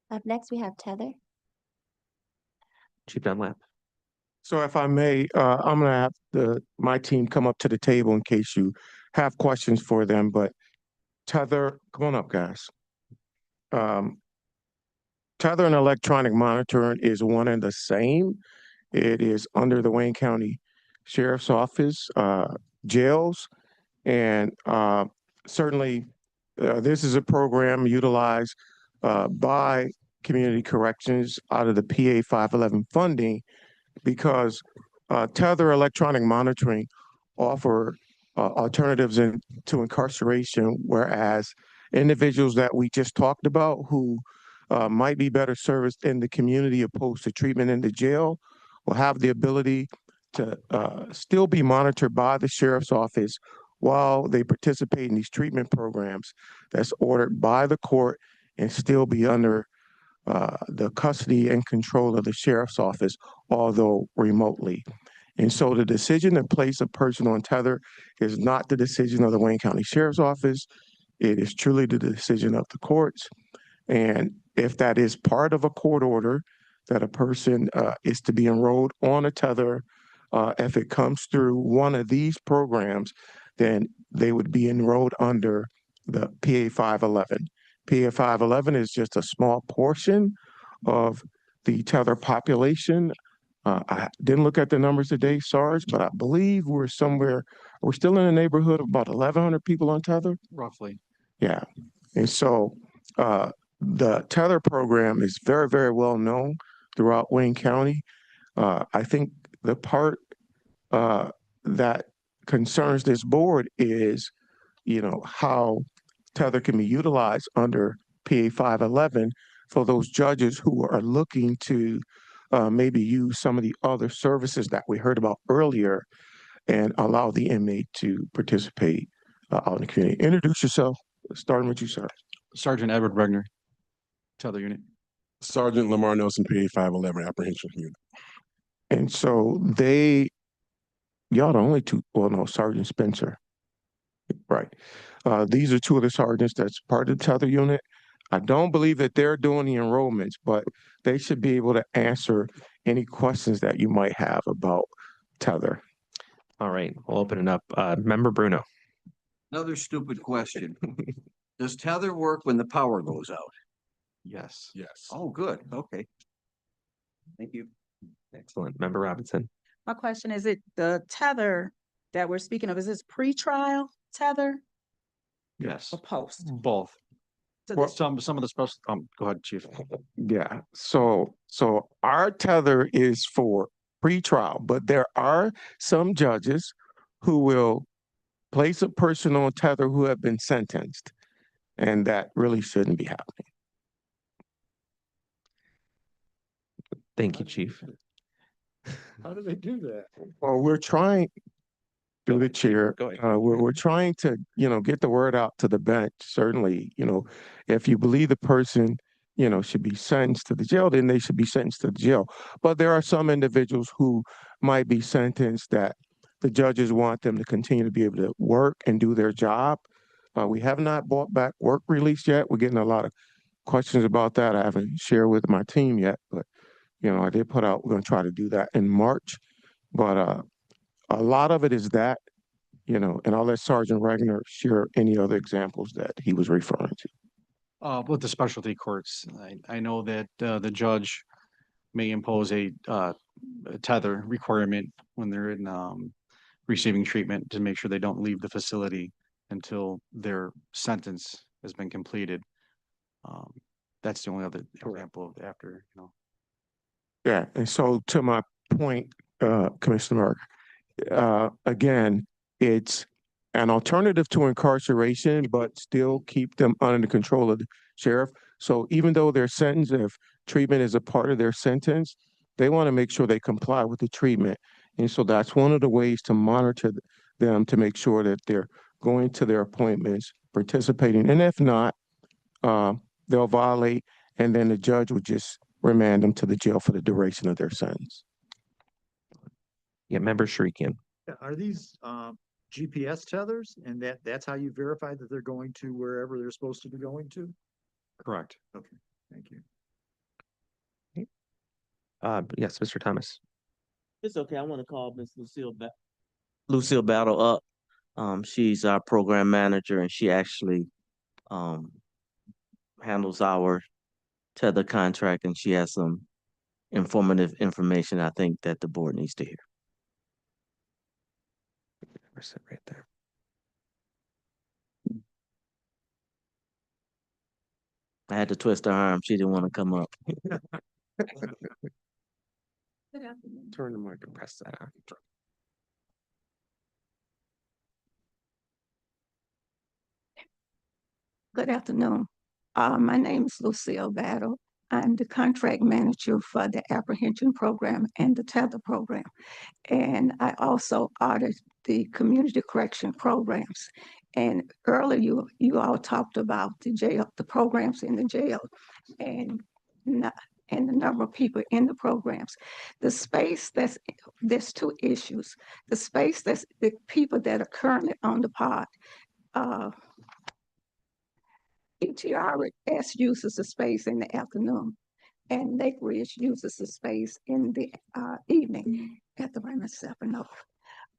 Up next, we have Tether. Chief Dunlap. So if I may, I'm gonna have my team come up to the table in case you have questions for them, but Tether, come on up, guys. Tether and electronic monitoring is one and the same. It is under the Wayne County Sheriff's Office, jails, and certainly this is a program utilized by community corrections out of the PA 511 funding because Tether electronic monitoring offer alternatives to incarceration, whereas individuals that we just talked about who might be better serviced in the community opposed to treatment in the jail will have the ability to still be monitored by the sheriff's office while they participate in these treatment programs that's ordered by the court and still be under the custody and control of the sheriff's office, although remotely. And so the decision to place a person on Tether is not the decision of the Wayne County Sheriff's Office. It is truly the decision of the courts. And if that is part of a court order that a person is to be enrolled on a Tether, if it comes through one of these programs, then they would be enrolled under the PA 511. PA 511 is just a small portion of the Tether population. I didn't look at the numbers today, Sarge, but I believe we're still in the neighborhood of about 1,100 people on Tether. Roughly. Yeah. And so the Tether program is very, very well known throughout Wayne County. I think the part that concerns this board is, how Tether can be utilized under PA 511 for those judges who are looking to maybe use some of the other services that we heard about earlier and allow the inmate to participate out in the community. Introduce yourself, starting with you, sir. Sergeant Edward Regner, Tether Unit. Sergeant Lamar Nelson, PA 511 Apprehension Unit. And so y'all the only two, well, no, Sergeant Spencer. Right. These are two of the sergeants that's part of the Tether unit. I don't believe that they're doing the enrollments, but they should be able to answer any questions that you might have about Tether. All right, we'll open it up. Member Bruno. Another stupid question. Does Tether work when the power goes out? Yes. Yes. Oh, good. Okay. Thank you. Excellent. Member Robinson. My question is, the Tether that we're speaking of, is this pre-trial Tether Yes. or post? Both. Well- Some of the special, go ahead, Chief. Yeah. So our Tether is for pre-trial, but there are some judges who will place a person on Tether who have been sentenced, and that really shouldn't be happening. Thank you, Chief. How do they do that? Well, we're trying, through the chair, Go ahead. we're trying to, get the word out to the bench. Certainly, if you believe the person, should be sentenced to the jail, then they should be sentenced to the jail. But there are some individuals who might be sentenced that the judges want them to continue to be able to work and do their job. We have not brought back work release yet. We're getting a lot of questions about that. I haven't shared with my team yet, but I did put out, we're going to try to do that in March. But a lot of it is that, and I'll let Sergeant Regner share any other examples that he was referring to. With the specialty courts, I know that the judge may impose a Tether requirement when they're in receiving treatment to make sure they don't leave the facility until their sentence has been completed. That's the only other example after, Yeah, and so to my point, Commissioner Merck, again, it's an alternative to incarceration, but still keep them under the control of the sheriff. So even though their sentence, if treatment is a part of their sentence, they want to make sure they comply with the treatment. And so that's one of the ways to monitor them to make sure that they're going to their appointments, participating. And if not, they'll violate, and then the judge would just remand them to the jail for the duration of their sentence. Yeah, Member Sharikian. Are these GPS tethers, and that's how you verify that they're going to wherever they're supposed to be going to? correct. Okay, thank you. Yes, Mr. Thomas. It's okay. I want to call Miss Lucille Battle up. She's our program manager, and she actually handles our tether contract, and she has some informative information I think that the board needs to hear. Sit right there. I had to twist her arm. She didn't want to come up. Turn the mic and press that on. Good afternoon. My name is Lucille Battle. I'm the contract manager for the apprehension program and the tether program. And I also audit the community correction programs. And earlier you all talked about the jail, the programs in the jail, and and the number of people in the programs. The space there's two issues. The space that's the people that are currently on the pod. ETRS uses the space in the afternoon, and Lake Ridge uses the space in the evening. At the right myself enough.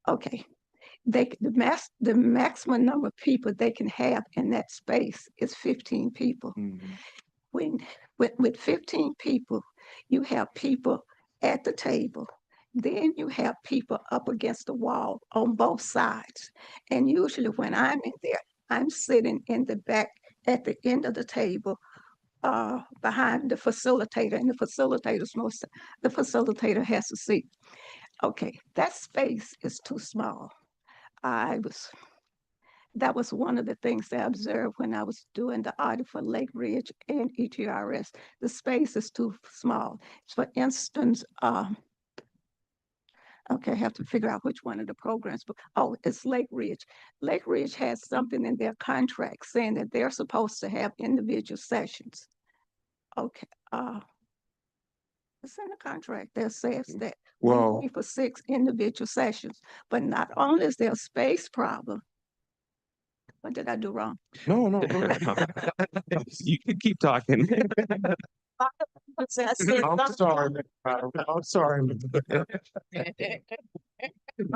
Okay, the maximum number of people they can have in that space is 15 people. When with 15 people, you have people at the table. Then you have people up against the wall on both sides. And usually when I'm in there, I'm sitting in the back at the end of the table behind the facilitator, and the facilitator has a seat. Okay, that space is too small. That was one of the things that I observed when I was doing the audit for Lake Ridge and ETRS. The space is too small. For instance, okay, I have to figure out which one of the programs, but it's Lake Ridge. Lake Ridge has something in their contract saying that they're supposed to have individual sessions. Okay, it's in the contract that says that Well, we pay for 6 individual sessions, but not only is there a space problem. What did I do wrong? No. You can keep talking. I'm sorry. I'm sorry.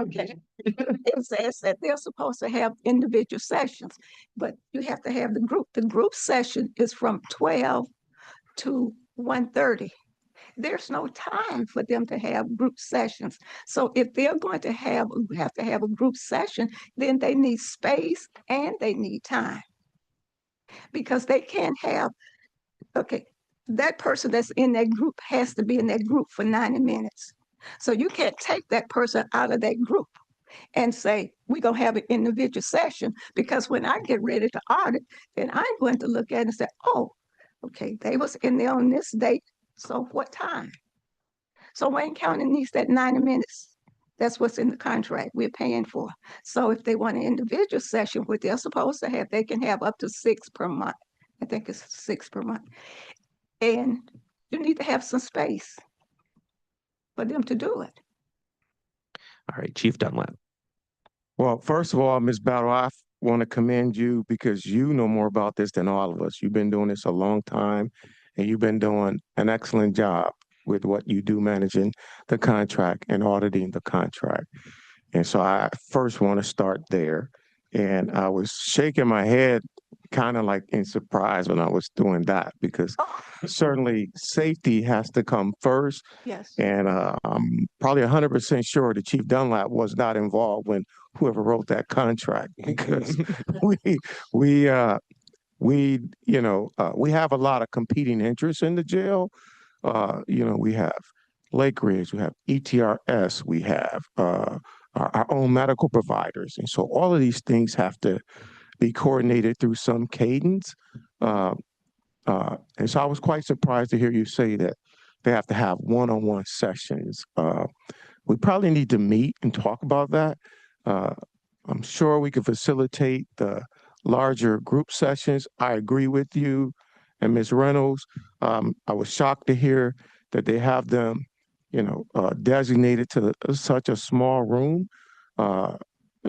Okay. It says that they're supposed to have individual sessions, but you have to have the group. The group session is from 12 to 1:30. There's no time for them to have group sessions. So if they're going to have a group session, then they need space and they need time. Because they can't have, okay, that person that's in that group has to be in that group for 90 minutes. So you can't take that person out of that group and say, we're going to have an individual session, because when I get ready to audit, then I'm going to look at it and say, oh, okay, they was in there on this date, so what time? So Wayne County needs that 90 minutes. That's what's in the contract we're paying for. So if they want an individual session, what they're supposed to have, they can have up to 6 per month. I think it's 6 per month. And you need to have some space for them to do it. All right, Chief Dunlap. Well, first of all, Ms. Battle, I want to commend you because you know more about this than all of us. You've been doing this a long time, and you've been doing an excellent job with what you do, managing the contract and auditing the contract. And so I first want to start there. And I was shaking my head kind of like in surprise when I was doing that, because certainly safety has to come first. Yes. And I'm probably 100% sure that Chief Dunlap was not involved when whoever wrote that contract, because we we have a lot of competing interests in the jail. We have Lake Ridge, we have ETRS, we have our own medical providers. And so all of these things have to be coordinated through some cadence. And so I was quite surprised to hear you say that they have to have one-on-one sessions. We probably need to meet and talk about that. I'm sure we could facilitate the larger group sessions. I agree with you and Ms. Reynolds. I was shocked to hear that they have them, designated to such a small room.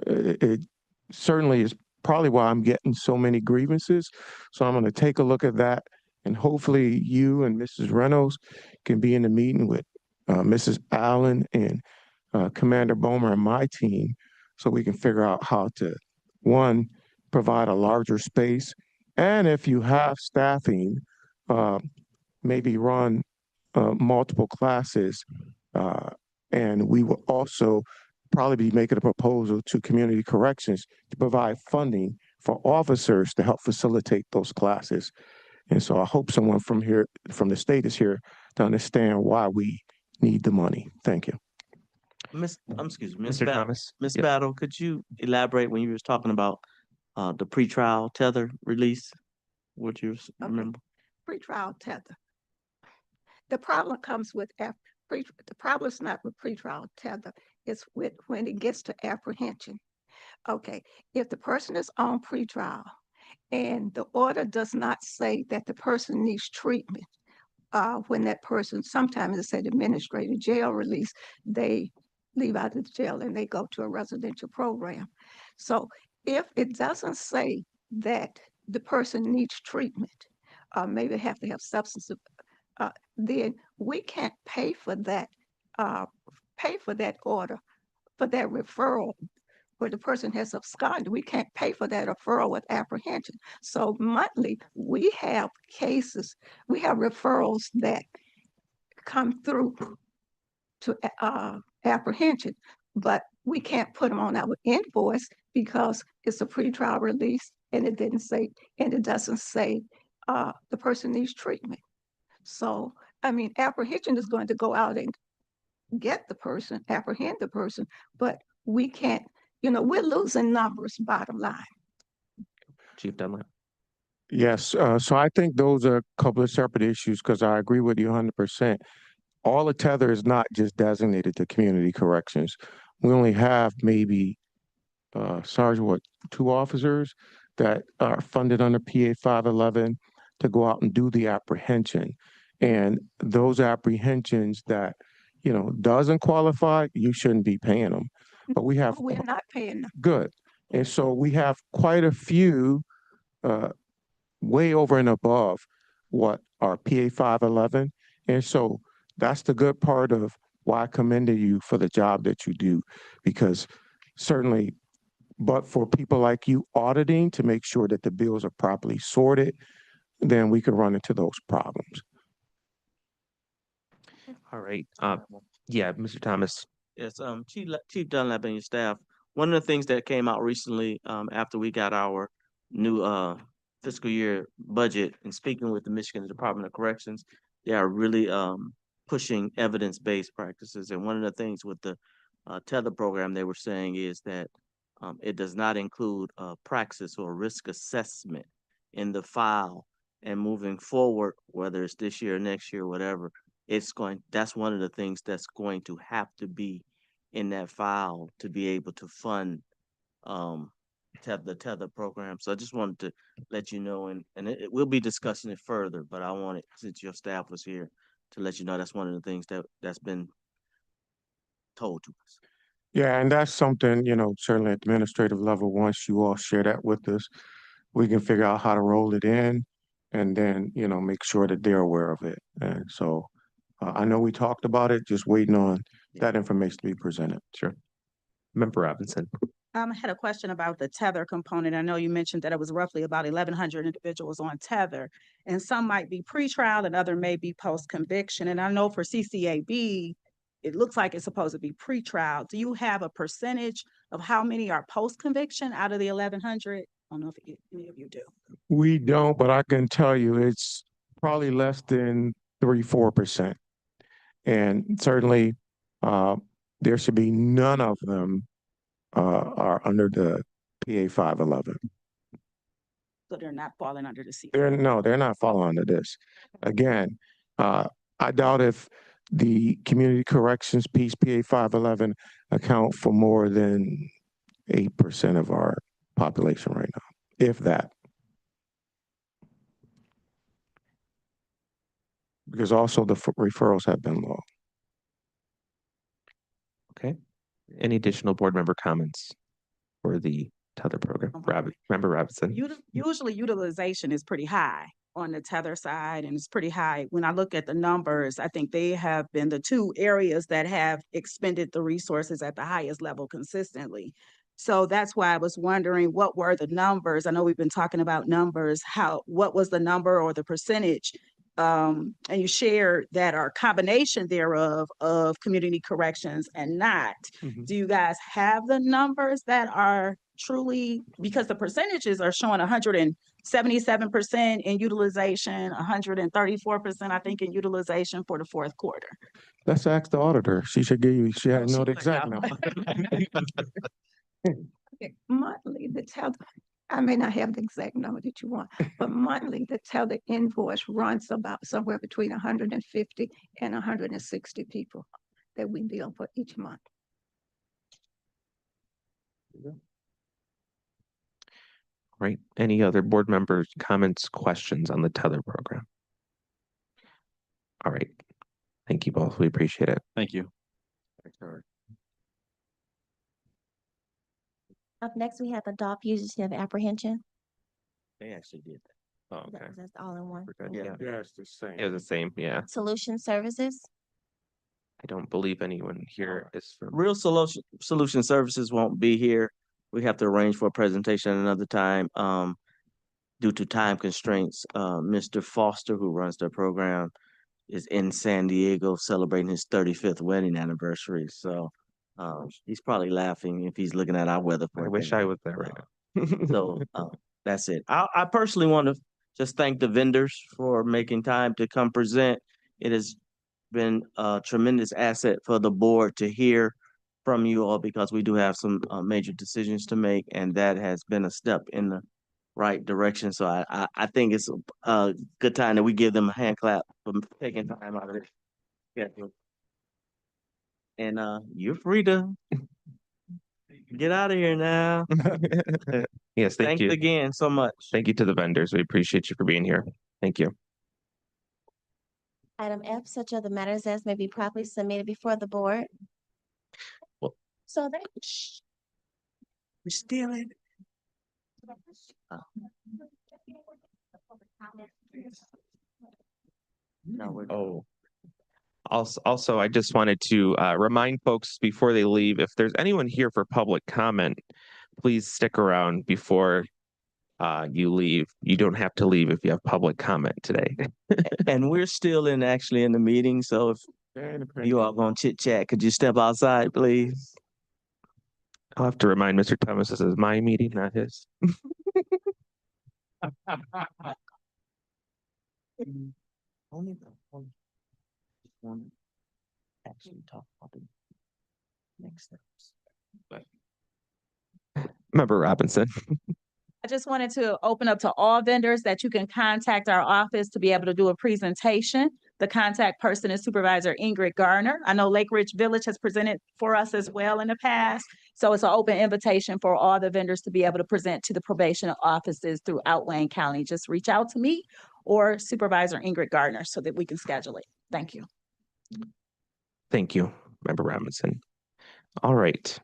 It certainly is probably why I'm getting so many grievances. So I'm going to take a look at that, and hopefully you and Mrs. Reynolds can be in the meeting with Mrs. Allen and Commander Bomer and my team, so we can figure out how to, one, provide a larger space, and if you have staffing, maybe run multiple classes. And we will also probably be making a proposal to Community Corrections to provide funding for officers to help facilitate those classes. And so I hope someone from the state is here to understand why we need the money. Thank you. Excuse me, Mr. Thomas. Ms. Yep. Battle, could you elaborate when you was talking about the pretrial tether release? What you remember? Pretrial tether. The problem comes with the problem is not with pretrial tether. It's with when it gets to apprehension. Okay, if the person is on pretrial and the order does not say that the person needs treatment, when that person, sometimes it's an administrative jail release, they leave out of the jail and they go to a residential program. So if it doesn't say that the person needs treatment, maybe they have to have substance, then we can't pay for that order, for that referral where the person has absconded. We can't pay for that referral with apprehension. So monthly, we have cases, we have referrals that come through to apprehension, but we can't put them on our invoice because it's a pretrial release and it doesn't say the person needs treatment. So, I mean, apprehension is going to go out and get the person, apprehend the person, but we can't, we're losing numbers, bottom line. Chief Dunlap. Yes, so I think those are a couple of separate issues because I agree with you 100%. All the tether is not just designated to Community Corrections. We only have maybe, Sergeant, 2 officers that are funded under PA 511 to go out and do the apprehension. And those apprehensions that, doesn't qualify, you shouldn't be paying them. But we have. We're not paying them. Good. And so we have quite a few way over and above what our PA 511. And so that's the good part of why I commended you for the job that you do, because certainly, but for people like you auditing to make sure that the bills are properly sorted, then we could run into those problems. All right. Yeah, Mr. Thomas. Yes, Chief Dunlap and your staff. One of the things that came out recently, after we got our new fiscal year budget and speaking with the Michigan Department of Corrections, they are really pushing evidence-based practices. And one of the things with the tether program they were saying is that it does not include praxis or risk assessment in the file. And moving forward, whether it's this year or next year, whatever, that's one of the things that's going to have to be in that file to be able to fund the tether program. So I just wanted to let you know, and we'll be discussing it further, but I wanted, since your staff was here, to let you know that's one of the things that's been told to us. Yeah, and that's something, certainly at the administrative level, once you all share that with us, we can figure out how to roll it in and then, make sure that they're aware of it. And so I know we talked about it, just waiting on that information to be presented. Sure. Member Robinson. I had a question about the tether component. I know you mentioned that it was roughly about 1,100 individuals on tether, and some might be pretrial and other may be post-conviction. And I know for CCAB, it looks like it's supposed to be pretrial. Do you have a percentage of how many are post-conviction out of the 1,100 I don't know if any of you do. We don't, but I can tell you it's probably less than 3-4%. And certainly, there should be none of them are under the PA 511. So they're not falling under the C. They're not falling under this. Again, I doubt if the community corrections piece, PA 511, account for more than 8% of our population right now, if that. Because also the referrals have been low. Okay. Any additional board member comments for the Tether program? Member Robinson. Usually utilization is pretty high on the Tether side, and it's pretty high. When I look at the numbers, I think they have been the two areas that have expended the resources at the highest level consistently. So that's why I was wondering, what were the numbers? I know we've been talking about numbers. What was the number or the percentage? And you shared that our combination thereof of community corrections and not. Do you guys have the numbers that are truly, because the percentages are showing 177% in utilization, 134%, I think, in utilization for the fourth quarter. Let's ask the auditor. She should know the exact number. Monthly, the Tether, I may not have the exact number that you want, but monthly, the Tether invoice runs about somewhere between 150 and 160 people that we bill for each month. Right. Any other board members, comments, questions on the Tether program? All right. Thank you both. We appreciate it. Thank you. Up next, we have adopt fugitive apprehension. They actually did that. Oh, okay. That's all in one. We're good. Yeah. Yeah, it's the same. It was the same. Yeah. Solution services. I don't believe anyone here is from. Real Solution Services won't be here. We have to arrange for a presentation another time, due to time constraints. Mr. Foster, who runs the program, is in San Diego celebrating his 35th wedding anniversary. So, he's probably laughing if he's looking at our weather. I wish I was there right now. So, that's it. I personally want to just thank the vendors for making time to come present. It has been a tremendous asset for the board to hear from you all, because we do have some major decisions to make, and that has been a step in the right direction. So I think it's a good time that we give them a hand clap for taking time out of it. Yeah. And you're free to get out of here now. Yes, thank Thanks you again so much. Thank you to the vendors. We appreciate you for being here. Thank you. Item F, such other matters as may be properly submitted before the board. Well- So that. We're still in. No, we're. Oh. Also, I just wanted to remind folks before they leave, if there's anyone here for public comment, please stick around before you leave. You don't have to leave if you have public comment today. And we're still actually in the meeting, so if you all gonna chit chat, could you step outside, please? I'll have to remind Mr. Thomas this is my meeting, not his. Only one actually talk about the next steps. Member Robinson. I just wanted to open up to all vendors that you can contact our office to be able to do a presentation. The contact person is Supervisor Ingrid Garner. I know Lake Ridge Village has presented for us as well in the past. So it's an open invitation for all the vendors to be able to present to the probation offices throughout Wayne County. Just reach out to me or Supervisor Ingrid Gardner so that we can schedule it. Thank you. Thank you, Member Robinson. All right.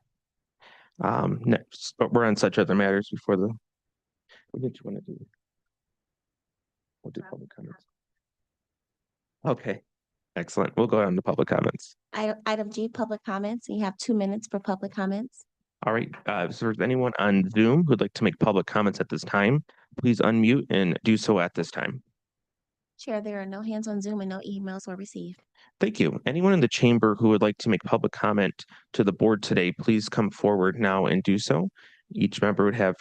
Next, but we're on such other matters before the. What did you want to do? We'll do public comments. Okay, excellent. We'll go on to public comments. Item G, public comments. You have 2 minutes for public comments. All right, so there's anyone on Zoom who'd like to make public comments at this time, please unmute and do so at this time. Chair, there are no hands on Zoom and no emails were received. Thank you. Anyone in the chamber who would like to make public comment to the board today, please come forward now and do so. Each member would have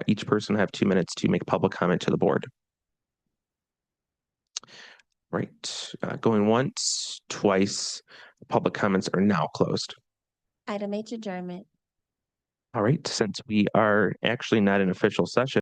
each person would have 2 minutes to make public comment to the board. Right, going once, twice, public comments are now closed. Item H, adjournment. All right, since we are actually not in official session,